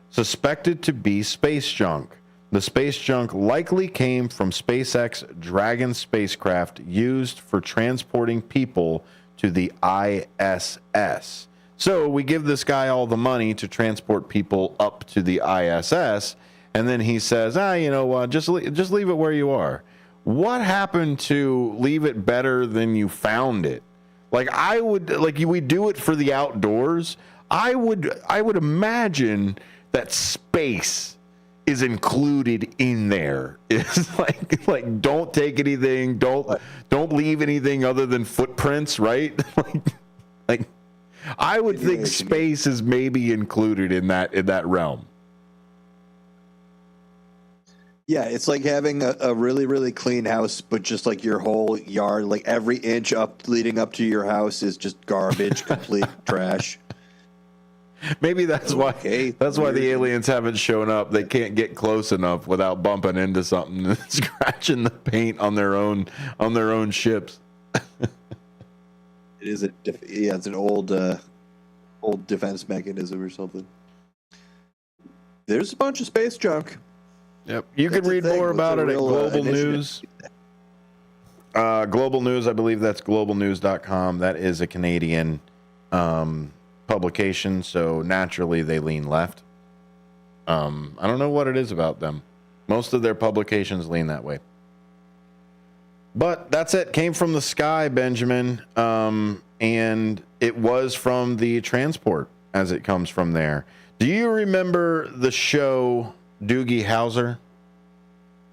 G: suspected to be space junk. The space junk likely came from SpaceX Dragon spacecraft used for transporting people to the ISS. So we give this guy all the money to transport people up to the ISS, and then he says, you know what, just leave it where you are. What happened to leave it better than you found it? Like we do it for the outdoors. I would imagine that space is included in there. It's like don't take anything, don't leave anything other than footprints, right? like I would think space is maybe included in that realm.
I: Yeah, it's like having a really, really clean house, but just like your whole yard, like every inch leading up to your house is just garbage, complete trash.
G: Maybe that's why the aliens haven't shown up. They can't get close enough without bumping into something and scratching the paint on their own ships.
I: It is it's an old defense mechanism or something. There's a bunch of space junk.
G: Yep. You can read more about it at Global News. Global News, I believe that's globalnews.com. That is a Canadian publication, so naturally they lean left. I don't know what it is about them. Most of their publications lean that way. But that's it. Came from the sky, Benjamin. and it was from the transport as it comes from there. Do you remember the show Doogie Howser,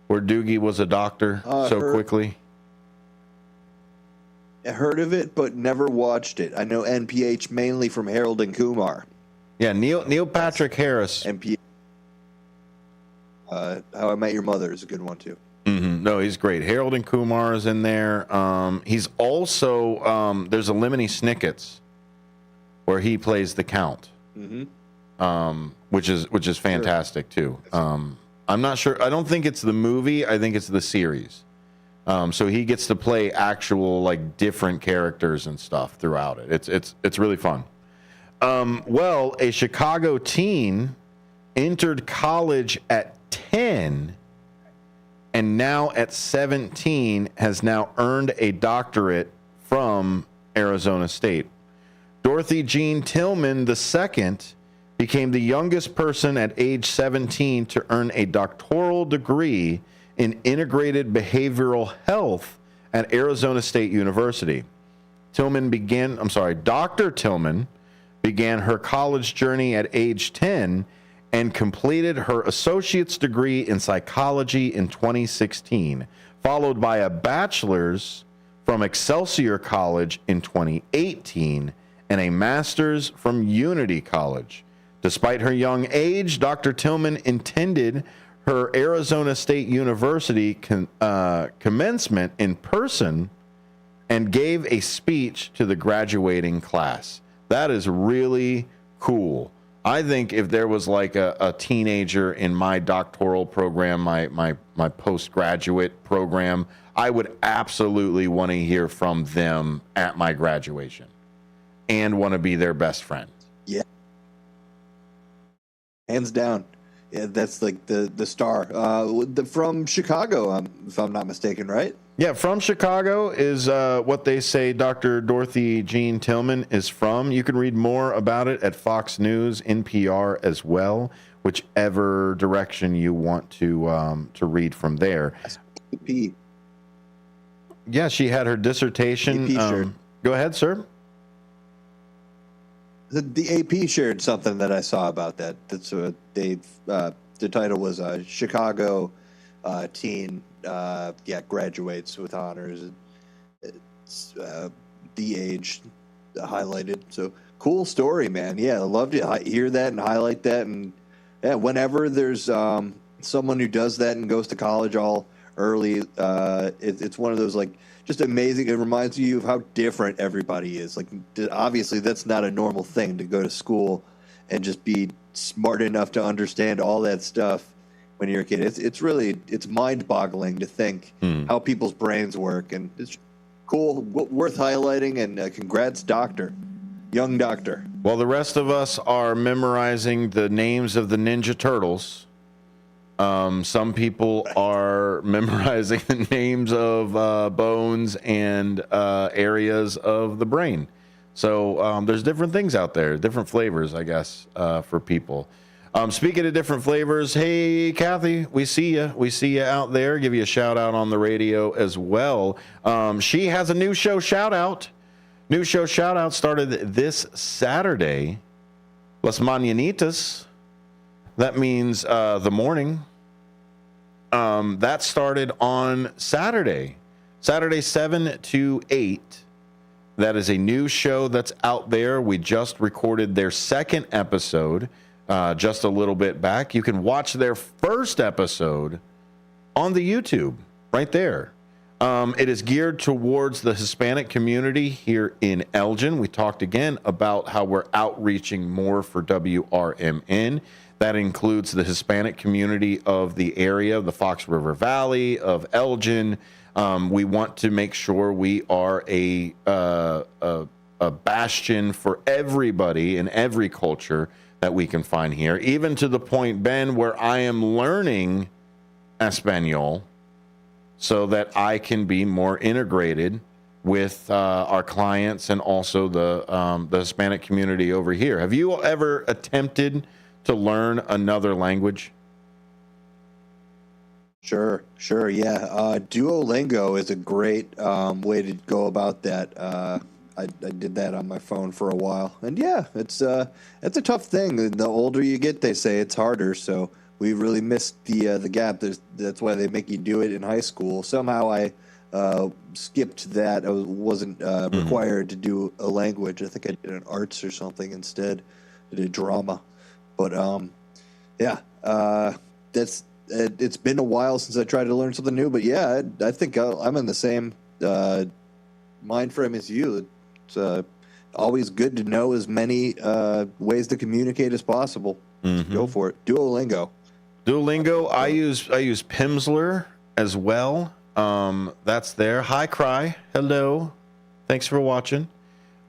G: where Doogie was a doctor quickly?
I: I heard of it, but never watched it. I know NPH mainly from Harold and Kumar.
G: Yeah, Neil Patrick Harris.
I: NPH. How I Met Your Mother is a good one too.
G: Mm-hmm. No, he's great. Harold and Kumar is in there. He's also there's a Lemony Snicket's where he plays the Count, which is fantastic too. I'm not sure. I don't think it's the movie. I think it's the series. So he gets to play actual like different characters and stuff throughout it. It's really fun. Well, a Chicago teen entered college at 10 and now at 17 has now earned a doctorate from Arizona State. Dorothy Jean Tillman II became the youngest person at age 17 to earn a doctoral degree in integrated behavioral health at Arizona State University. Dr. Tillman began her college journey at age 10 and completed her associate's degree in psychology in 2016, followed by a bachelor's from Excelsior College in 2018 and a master's from Unity College. Despite her young age, Dr. Tillman attended her Arizona State University commencement in person and gave a speech to the graduating class. That is really cool. I think if there was like a teenager in my doctoral program, my postgraduate program, I would absolutely want to hear from them at my graduation and want to be their best friend.
I: Yeah. Hands down. Yeah, that's like the star. From Chicago, if I'm not mistaken, right?
G: Yeah, from Chicago is what they say Dr. Dorothy Jean Tillman is from. You can read more about it at Fox News, NPR as well, whichever direction you want to read from there.
I: AP.
G: Yeah, she had her dissertation. Go ahead, sir.
I: The AP shared something that I saw about that. That's what the title was Chicago teen graduates with honors. It's the age highlighted. So cool story, man. Yeah, I love to hear that and highlight that. And yeah, whenever there's someone who does that and goes to college all early, it's one of those like just amazing. It reminds you of how different everybody is. Like, obviously, that's not a normal thing to go to school and just be smart enough to understand all that stuff when you're a kid. It's mind-boggling to think how people's brains work, and it's cool, worth highlighting. And congrats, young doctor.
G: While the rest of us are memorizing the names of the Ninja Turtles, some people are memorizing the names of bones and areas of the brain. So there's different things out there, different flavors, I guess, for people. Speaking of different flavors, hey, Kathy, we see you. We see you out there. Give you a shout out on the radio as well. She has a new show shout out. New show shout out started this Saturday. Las Mañanitas. That means the morning. That started on Saturday 7 to 8. That is a new show that's out there. We just recorded their second episode just a little bit back. You can watch their first episode on the YouTube right there. It is geared towards the Hispanic community here in Elgin. We talked again about how we're outreaching more for WRMN. That includes the Hispanic community of the area, the Fox River Valley, of Elgin. We want to make sure we are a bastion for everybody in every culture that we can find here, even to the point, Ben, where I am learning Espanol so that I can be more integrated with our clients and also the Hispanic community over here. Have you ever attempted to learn another language?
I: Sure, yeah. Duolingo is a great way to go about that. I did that on my phone for a while, and yeah, it's a tough thing. The older you get, they say it's harder. So we really missed the gap. That's why they make you do it in high school. Somehow I skipped that. I wasn't required to do a language. I think I did an arts or something instead. I did drama, but that's. It's been a while since I tried to learn something new, but yeah, I think I'm in the same mind frame as you. It's always good to know as many ways to communicate as possible.
G: Mm-hmm.
I: Go for it. Duolingo.
G: I use Pimsleur as well. That's there. Hi, Cry. Hello. Thanks for watching.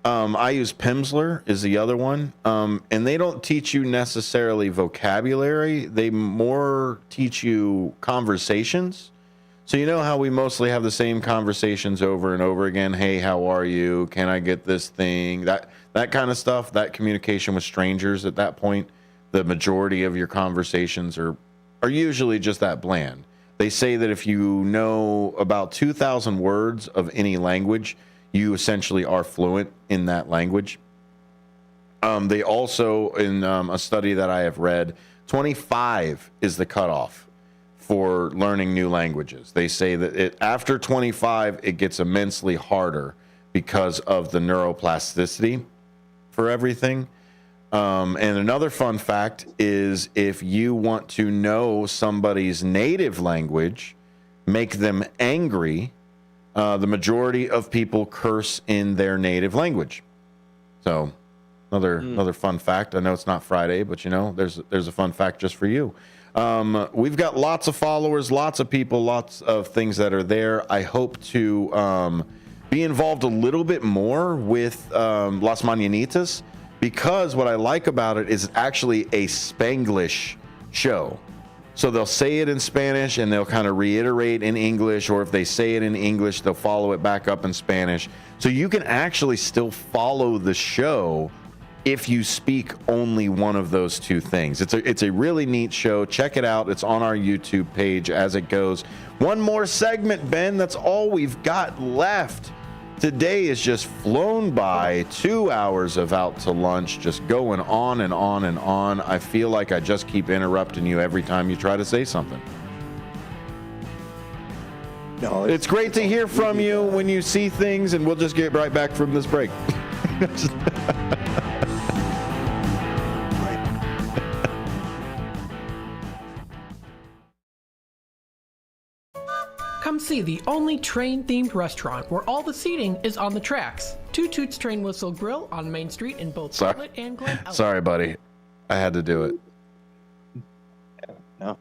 G: I use Pimsleur is the other one. And they don't teach you necessarily vocabulary. They more teach you conversations. So you know how we mostly have the same conversations over and over again. Hey, how are you? Can I get this thing? That kind of stuff, that communication with strangers at that point, the majority of your conversations are usually just that bland. They say that if you know about 2,000 words of any language, you essentially are fluent in that language. They also, in a study that I have read, 25 is the cutoff for learning new languages. They say that after 25, it gets immensely harder because of the neuroplasticity for everything. And another fun fact is if you want to know somebody's native language, make them angry, the majority of people curse in their native language. So another fun fact. I know it's not Friday, but there's a fun fact just for you. We've got lots of followers, lots of people, lots of things that are there. I hope to be involved a little bit more with Las Mañanitas, because what I like about it is actually a Spanglish show. So they'll say it in Spanish and they'll kind of reiterate in English, or if they say it in English, they'll follow it back up in Spanish. So you can actually still follow the show if you speak only one of those two things. It's a really neat show. Check it out. It's on our YouTube page as it goes. One more segment, Ben. That's all we've got left. Today is just flown by. 2 hours of Out to Lunch, just going on and on and on. I feel like I just keep interrupting you every time you try to say something.
I: No,
G: it's great to hear from you when you see things, and we'll just get right back from this break.
L: Come see the only train-themed restaurant where all the seating is on the tracks. Two Toots Train Whistle Grill on Main Street in both Bartlett and Glen Ellen.
G: Sorry, buddy. I had to do it.
I: No.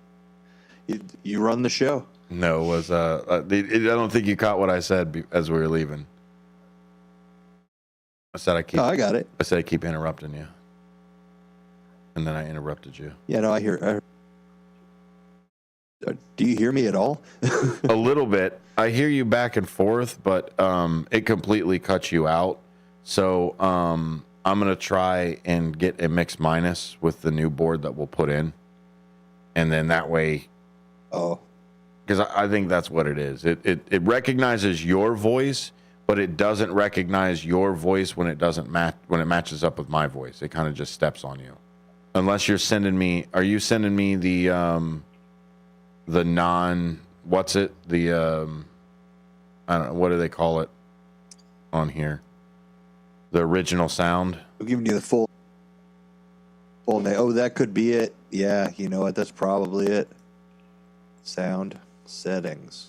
I: You run the show.
G: No, it was I don't think you caught what I said as we were leaving. I said I keep.
I: Oh, I got it.
G: I said I keep interrupting you, and then I interrupted you.
I: Yeah, no, I hear. Do you hear me at all?
G: A little bit. I hear you back and forth, but it completely cuts you out. So I'm gonna try and get a mix minus with the new board that we'll put in, and then that way.
I: Oh.
G: Because I think that's what it is. It recognizes your voice, but it doesn't recognize your voice when it doesn't match when it matches up with my voice. It kind of just steps on you. Unless you're sending me, are you sending me the non, what's it? The I don't know, what do they call it on here? The original sound.
I: I'm giving you the full name. Oh, that could be it. Yeah, you know what? That's probably it. Sound settings.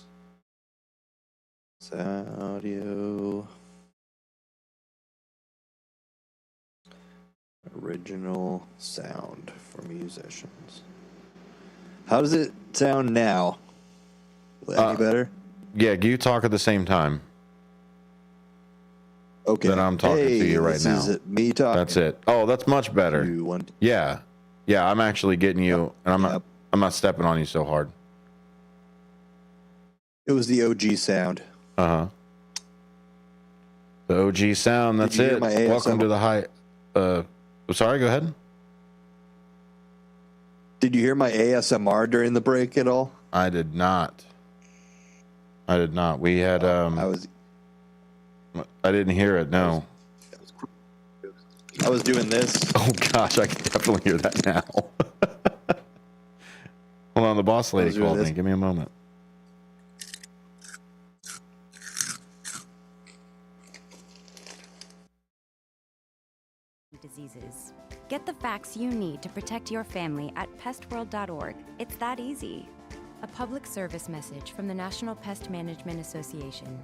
I: Audio. Original sound for musicians. How does it sound now? Any better?
G: Yeah, you talk at the same time.
I: Okay.
G: That I'm talking to you right now.
I: This is me talking.
G: That's it. Oh, that's much better. Yeah. Yeah, I'm actually getting you, and I'm not stepping on you so hard.
I: It was the OG sound.
G: Uh-huh. The OG sound, that's
I: Did you hear
G: it.
I: my ASMR?
G: Welcome to the high sorry, go ahead.
I: Did you hear my ASMR during the break at all?
G: I did not. We had I didn't hear it, no.
I: I was doing this.
S: Oh gosh, I can definitely hear that now. Hold on, the boss lady called me. Give me a moment.
T: Diseases. Get the facts you need to protect your family at pestworld.org. It's that easy. A public service message from the National Pest Management Association.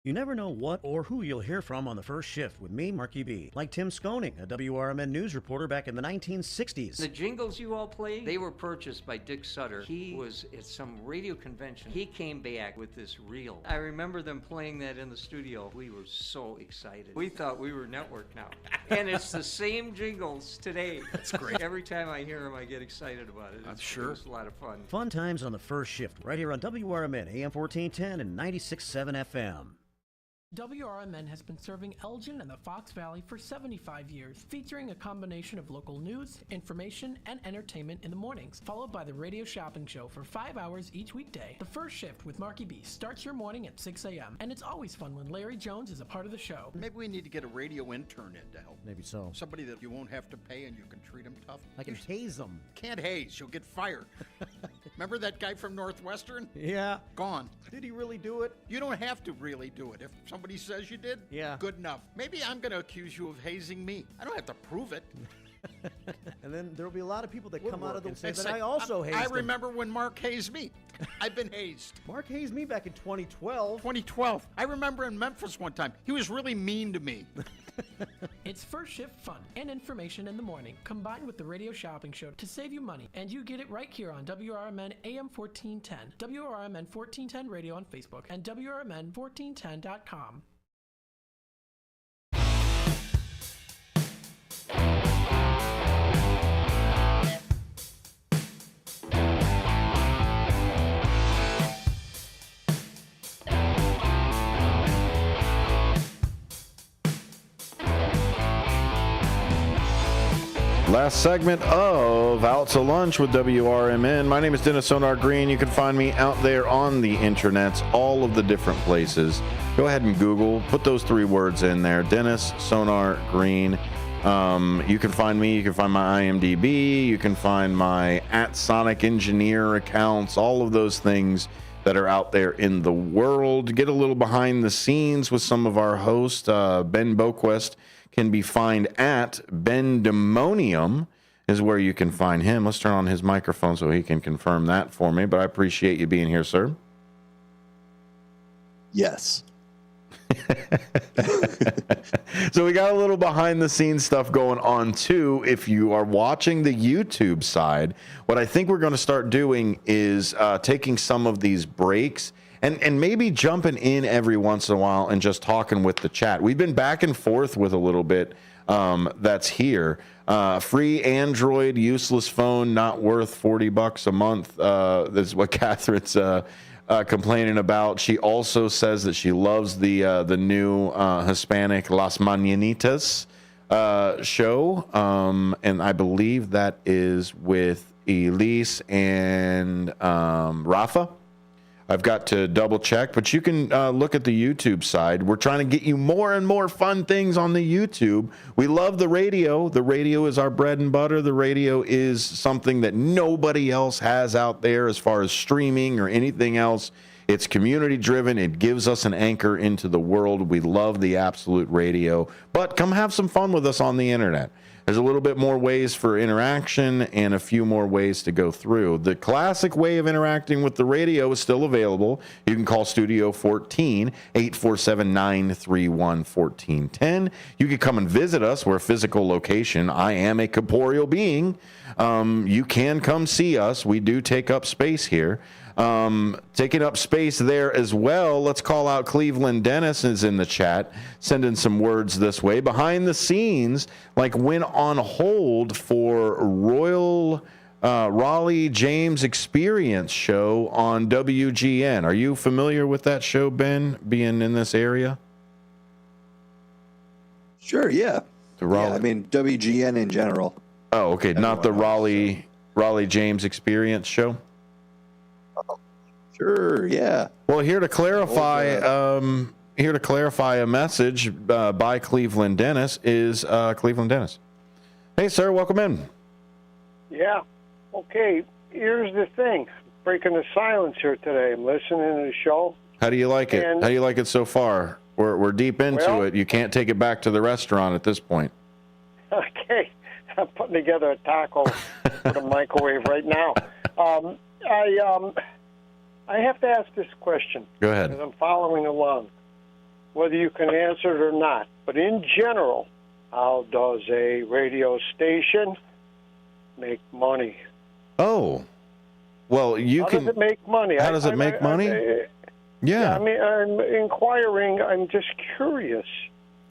H: You never know what or who you'll hear from on the first shift with me, Marky B. Like Tim Sconing, a WRMN news reporter back in the 1960s.
U: The jingles you all played, they were purchased by Dick Sutter. He was at some radio convention. He came back with this reel. I remember them playing that in the studio. We were so excited. We thought we were network now. And it's the same jingles today. That's great. Every time I hear them, I get excited about it. I'm sure. It's a lot of fun.
H: Fun times on the first shift, right here on WRMN, AM 1410 and 96.7 FM.
L: WRMN has been serving Elgin and the Fox Valley for 75 years, featuring a combination of local news, information, and entertainment in the mornings, followed by the radio shopping show for 5 hours each weekday. The first shift with Marky B starts your morning at 6 a.m., and it's always fun when Larry Jones is a part of the show.
V: Maybe we need to get a radio intern in to help.
H: Maybe so.
V: Somebody that you won't have to pay and you can treat them tough.
H: I can haze them.
V: Can't haze, you'll get fired. Remember that guy from Northwestern?
H: Yeah.
V: Gone.
H: Did he really do it?
V: You don't have to really do it. If somebody says you did,
H: yeah,
V: good enough. Maybe I'm going to accuse you of hazing me. I don't have to prove it.
H: And then there'll be a lot of people that come out of the and say that I also hazed
V: I remember when Mark hazed me. I've been hazed.
H: Mark hazed me back in 2012.
V: 2012. I remember in Memphis one time. He was really mean to me.
L: It's first shift fun and information in the morning, combined with the radio shopping show to save you money. And you get it right here on WRMN AM 1410, WRMN 1410 Radio on Facebook, and WRMN1410.com.
S: Last segment of Out to Lunch with WRMN. My name is Dennis Sonar Green. You can find me out there on the internets, all of the different places. Go ahead and Google, put those 3 words in there, Dennis Sonar Green. You can find me, you can find my IMDb, you can find my @Sonic Engineer accounts, all of those things that are out there in the world. Get a little behind the scenes with some of our hosts. Ben Boquist can be found at Bendemonium is where you can find him. Let's turn on his microphone so he can confirm that for me, but I appreciate you being here, sir.
I: Yes.
S: So we got a little behind the scenes stuff going on too. If you are watching the YouTube side, what I think we're going to start doing is taking some of these breaks and maybe jumping in every once in a while and just talking with the chat. We've been back and forth with a little bit that's here. Free Android, useless phone, not worth $40 a month. This is what Catherine's complaining about. She also says that she loves the new Hispanic Las Mañanitas show. And I believe that is with Elise and Rafa. I've got to double check, but you can look at the YouTube side. We're trying to get you more and more fun things on the YouTube. We love the radio. The radio is our bread and butter. The radio is something that nobody else has out there as far as streaming or anything else. It's community driven. It gives us an anchor into the world. We love the Absolute Radio, but come have some fun with us on the internet. There's a little bit more ways for interaction and a few more ways to go through. The classic way of interacting with the radio is still available. You can call Studio 14, 847-931-1410. You can come and visit us. We're a physical location. I am a corporeal being. You can come see us. We do take up space here. Taking up space there as well. Let's call out Cleveland Dennis is in the chat, sending some words this way. Behind the scenes, like when on hold for Royal Raleigh James Experience show on WGN. Are you familiar with that show, Ben, being in this area?
I: Sure, yeah. I mean, WGN in general.
S: Oh, okay. Not the Raleigh James Experience show?
I: Sure, yeah.
S: Well, here to clarify,
G: here to clarify a message by Cleveland Dennis is Cleveland Dennis. Hey, sir, welcome in.
B: Yeah. Okay. Here's the thing. Breaking the silence here today. I'm listening to the show.
G: How do you like it?
B: And-
G: How do you like it so far? We're deep into it. You can't take it back to the restaurant at this point.
B: Okay. I'm putting together a taco for the microwave right now. I have to ask this question.
G: Go ahead.
B: Because I'm following along, whether you can answer it or not. But in general, how does a radio station make money?
G: Oh, well,
B: How does it make money?
G: How does it make money? Yeah.
B: I mean, I'm inquiring. I'm just curious.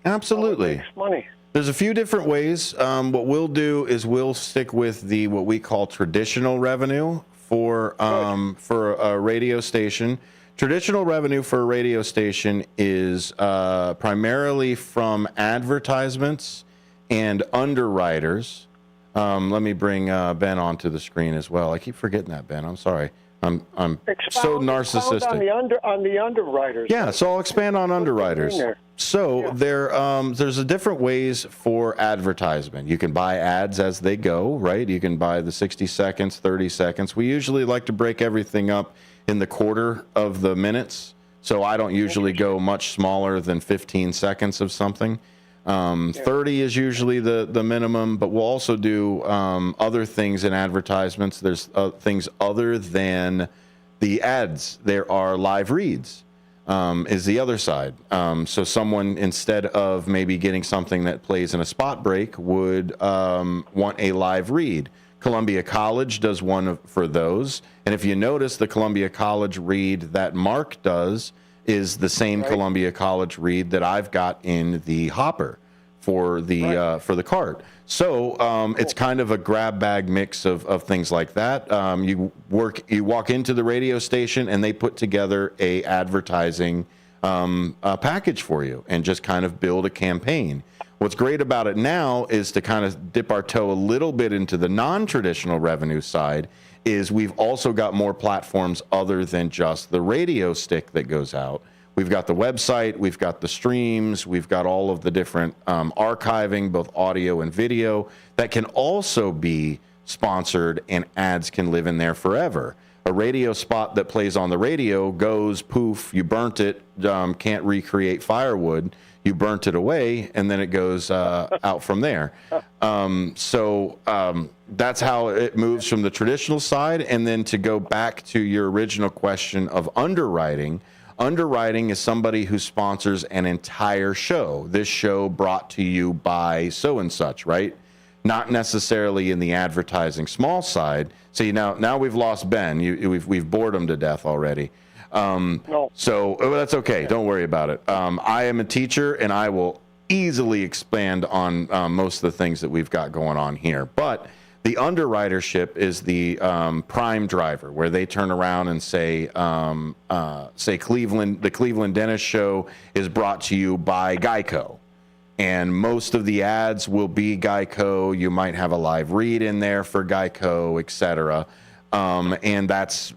G: Absolutely.
B: How it makes money.
G: There's a few different ways. What we'll do is we'll stick with what we call traditional revenue for a radio station. Traditional revenue for a radio station is primarily from advertisements and underwriters. Let me bring Ben onto the screen as well. I keep forgetting that, Ben. I'm sorry. I'm so narcissistic.
B: Expound on the underwriters.
G: Yeah, so I'll expand on underwriters. So there's a different ways for advertisement. You can buy ads as they go, right? You can buy the 60 seconds, 30 seconds. We usually like to break everything up in the quarter of the minutes. So I don't usually go much smaller than 15 seconds of something. 30 is usually the minimum, but we'll also do other things in advertisements. There's things other than the ads. There are live reads is the other side. So someone, instead of maybe getting something that plays in a spot break, would want a live read. Columbia College does one for those. And if you notice, the Columbia College read that Mark does is the same Columbia College read that I've got in the hopper for the cart. So it's kind of a grab bag mix of things like that. You walk into the radio station and they put together a advertising package for you and just kind of build a campaign. What's great about it now is to kind of dip our toe a little bit into the non-traditional revenue side is we've also got more platforms other than just the radio stick that goes out. We've got the website, we've got the streams, we've got all of the different archiving, both audio and video, that can also be sponsored and ads can live in there forever. A radio spot that plays on the radio goes, poof, you burnt it, can't recreate firewood. You burnt it away, and then it goes out from there. So that's how it moves from the traditional side. And then to go back to your original question of underwriting, underwriting is somebody who sponsors an entire show. This show brought to you by so-and-such, right? Not necessarily in the advertising small side. See, now we've lost Ben. We've bored him to death already. So that's okay. Don't worry about it. I am a teacher, and I will easily expand on most of the things that we've got going on here. But the underwritership is the prime driver, where they turn around and say the Cleveland Dennis Show is brought to you by Geico. And most of the ads will be Geico. You might have a live read in there for Geico, et cetera. And that's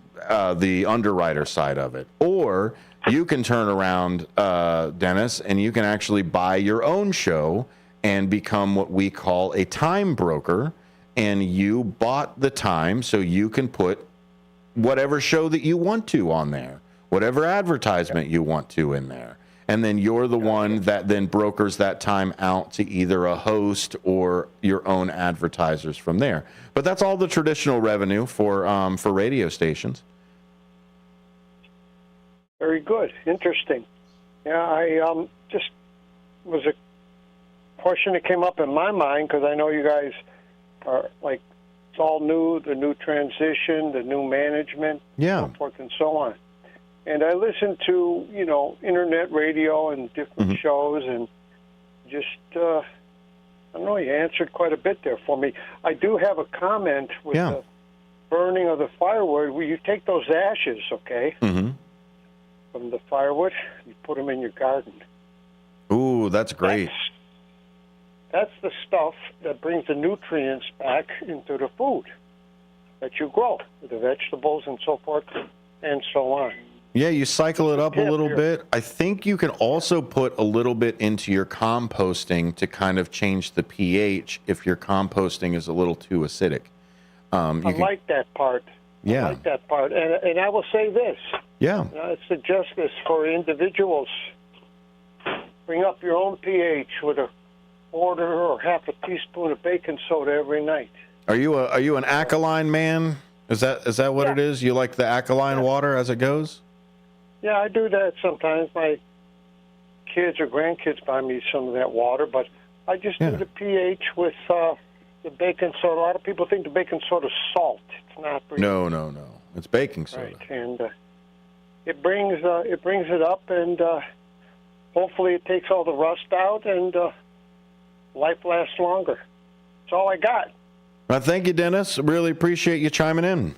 G: the underwriter side of it. Or you can turn around, Dennis, and you can actually buy your own show and become what we call a time broker. And you bought the time so you can put whatever show that you want to on there, whatever advertisement you want to in there. And then you're the one that then brokers that time out to either a host or your own advertisers from there. But that's all the traditional revenue for radio stations.
B: Very good. Interesting. Yeah, I just was a question that came up in my mind because I know you guys are like, it's all new, the new transition, the new management, so forth and so on. And I listen to, internet radio and different shows, and just, I don't know, you answered quite a bit there for me. I do have a comment with the burning of the firewood. Where you take those ashes, from the firewood, you put them in your garden.
G: Ooh, that's great.
B: That's the stuff that brings the nutrients back into the food that you grow, the vegetables and so forth and so on.
G: Yeah, you cycle it up a little bit. I think you can also put a little bit into your composting to kind of change the pH if your composting is a little too acidic.
B: I like that part.
G: Yeah.
B: I like that part. And I will say this.
G: Yeah.
B: I suggest this for individuals. Bring up your own pH with a quarter or half a teaspoon of baking soda every night.
G: Are you an alkaline man? Is that what it is? You like the alkaline water as it goes?
B: Yeah, I do that sometimes. My kids or grandkids buy me some of that water, but I just do the pH with the baking soda. A lot of people think the baking soda is salt. It's not. Really.
G: No. It's baking soda.
B: Right, and it brings it up, and hopefully it takes all the rust out, and life lasts longer. That's all I got.
G: Well, thank you, Dennis. Really appreciate you chiming in.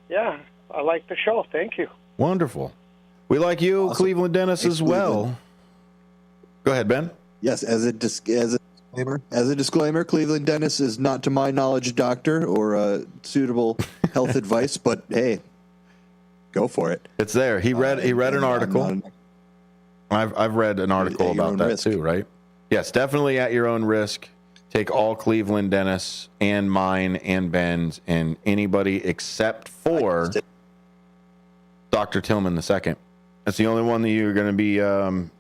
B: Yeah, I like the show. Thank you.
G: Wonderful. We like you, awesome. Cleveland Dennis, as well. Go ahead, Ben.
I: Yes, as a disclaimer, Cleveland Dennis is not, to my knowledge, a doctor or suitable health advice, but hey, go for it.
G: It's there. He read an article. I've read an article about that too, right? Yes, definitely at your own risk. Take all Cleveland Dennis and mine and Ben's and anybody except for Dr. Tillman II. That's the only one that you're going to be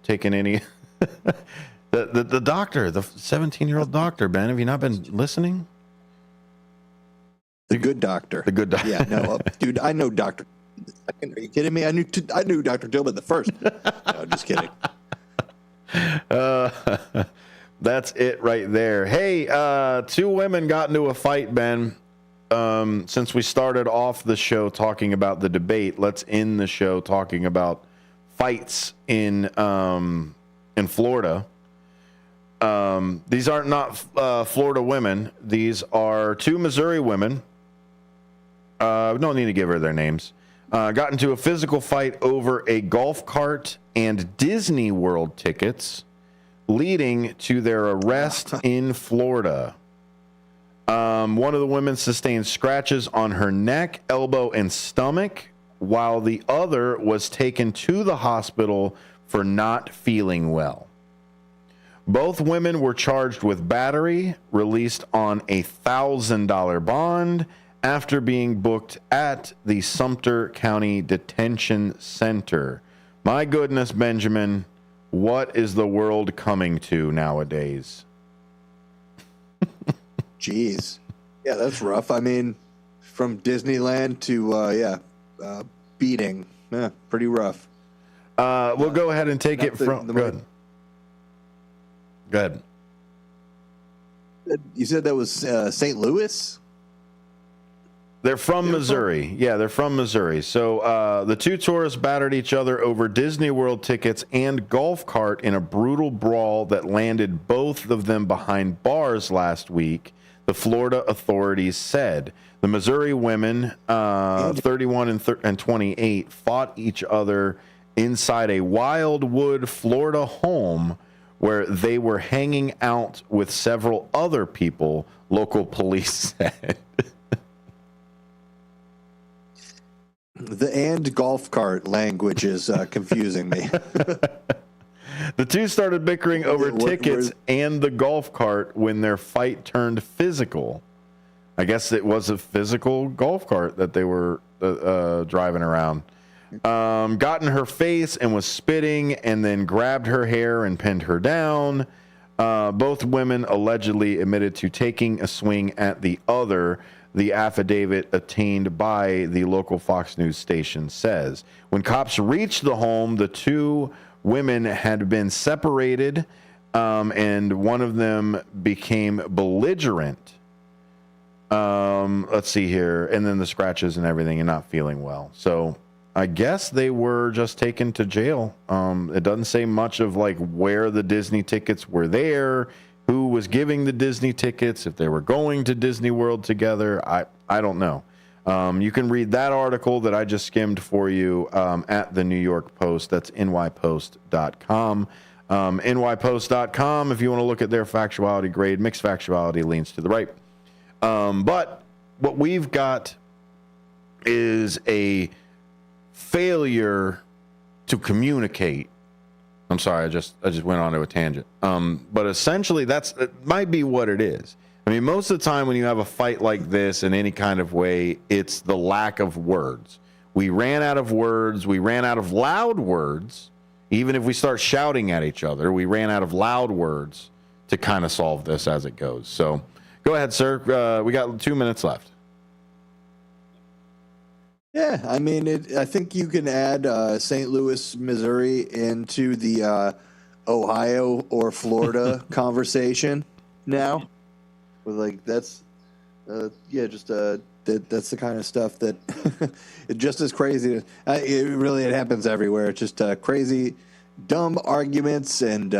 G: taking any. the doctor, the 17-year-old doctor, Ben. Have you not been listening?
I: The good doctor.
G: The good doctor.
I: Yeah, no, dude, I know Dr. Are you kidding me? I knew Dr. Tillman the first. No, just kidding.
G: That's it right there. Hey, two women got into a fight, Ben. Since we started off the show talking about the debate, let's end the show talking about fights in Florida. These are not Florida women. These are two Missouri women. We don't need to give her their names. Got into a physical fight over a golf cart and Disney World tickets, leading to their arrest in Florida. One of the women sustained scratches on her neck, elbow, and stomach, while the other was taken to the hospital for not feeling well. Both women were charged with battery, released on a $1,000 bond after being booked at the Sumter County Detention Center. My goodness, Benjamin, what is the world coming to nowadays?
I: Jeez. Yeah, that's rough. I mean, from Disneyland to, beating. Yeah, pretty rough.
G: We'll go ahead and take it from... Go ahead.
I: You said that was St. Louis?
G: They're from Missouri. Yeah, they're from Missouri. So the two tourists battered each other over Disney World tickets and golf cart in a brutal brawl that landed both of them behind bars last week, the Florida authorities said. The Missouri women, 31 and 28, fought each other inside a Wildwood, Florida home where they were hanging out with several other people, local police said.
I: The and golf cart language is confusing me.
G: The two started bickering over tickets and the golf cart when their fight turned physical. I guess it was a physical golf cart that they were driving around. Got in her face and was spitting and then grabbed her hair and pinned her down. Both women allegedly admitted to taking a swing at the other, the affidavit obtained by the local Fox News station says. When cops reached the home, the two women had been separated, and one of them became belligerent. Let's see here. And then the scratches and everything and not feeling well. So I guess they were just taken to jail. It doesn't say much of like where the Disney tickets were there, who was giving the Disney tickets, if they were going to Disney World together. I don't know. You can read that article that I just skimmed for you at the New York Post. That's nypost.com. nypost.com, if you want to look at their factuality grade, mixed factuality leans to the right. But what we've got is a failure to communicate. I'm sorry, I just went on to a tangent. But essentially, it might be what it is. I mean, most of the time when you have a fight like this in any kind of way, it's the lack of words. We ran out of words. We ran out of loud words. Even if we start shouting at each other, we ran out of loud words to kind of solve this as it goes. So go ahead, sir. We got 2 minutes left.
I: Yeah, I mean, I think you can add St. Louis, Missouri into the Ohio or Florida conversation now. With like that's that's the kind of stuff that it's just as crazy. It happens everywhere. It's just crazy, dumb arguments and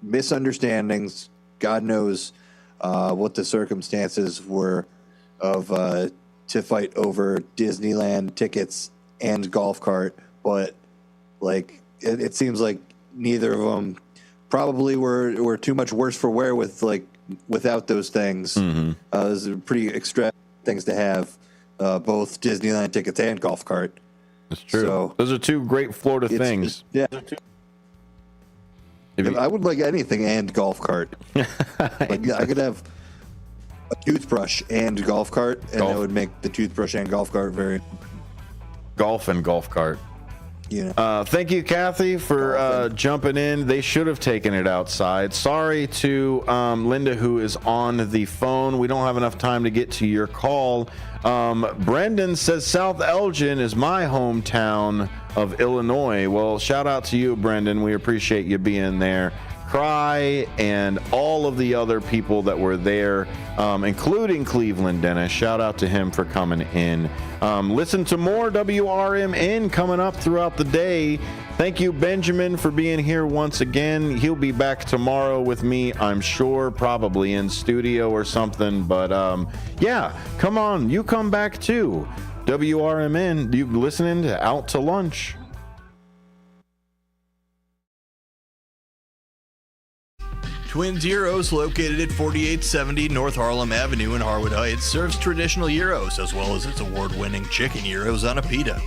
I: misunderstandings. God knows what the circumstances were of. To fight over Disneyland tickets and golf cart, but like it seems like neither of them probably were too much worse for wear without those things.
G: Mm-hmm.
I: Those are pretty extra things to have, both Disneyland tickets and golf cart.
G: That's true.
I: So,
G: those are two great Florida things.
I: Yeah. I would like anything and golf cart. Like I could have a toothbrush and golf cart, and that would make the toothbrush and golf cart very
G: golf and golf cart.
I: Yeah.
G: Thank you, Kathy, for jumping in. They should have taken it outside. Sorry to Linda, who is on the phone. We don't have enough time to get to your call. Brendan says South Elgin is my hometown of Illinois. Well, shout out to you, Brendan. We appreciate you being there. Cry and all of the other people that were there, including Cleveland Dennis. Shout out to him for coming in. Listen to more WRMN coming up throughout the day. Thank you, Benjamin, for being here once again. He'll be back tomorrow with me, I'm sure, probably in studio or something. But yeah, come on, you come back too. WRMN, you listening to Out to Lunch.
A: Twin Gyros, located at 4870 North Harlem Avenue in Harwood Heights, serves traditional gyros as well as its award-winning chicken gyros on a pita.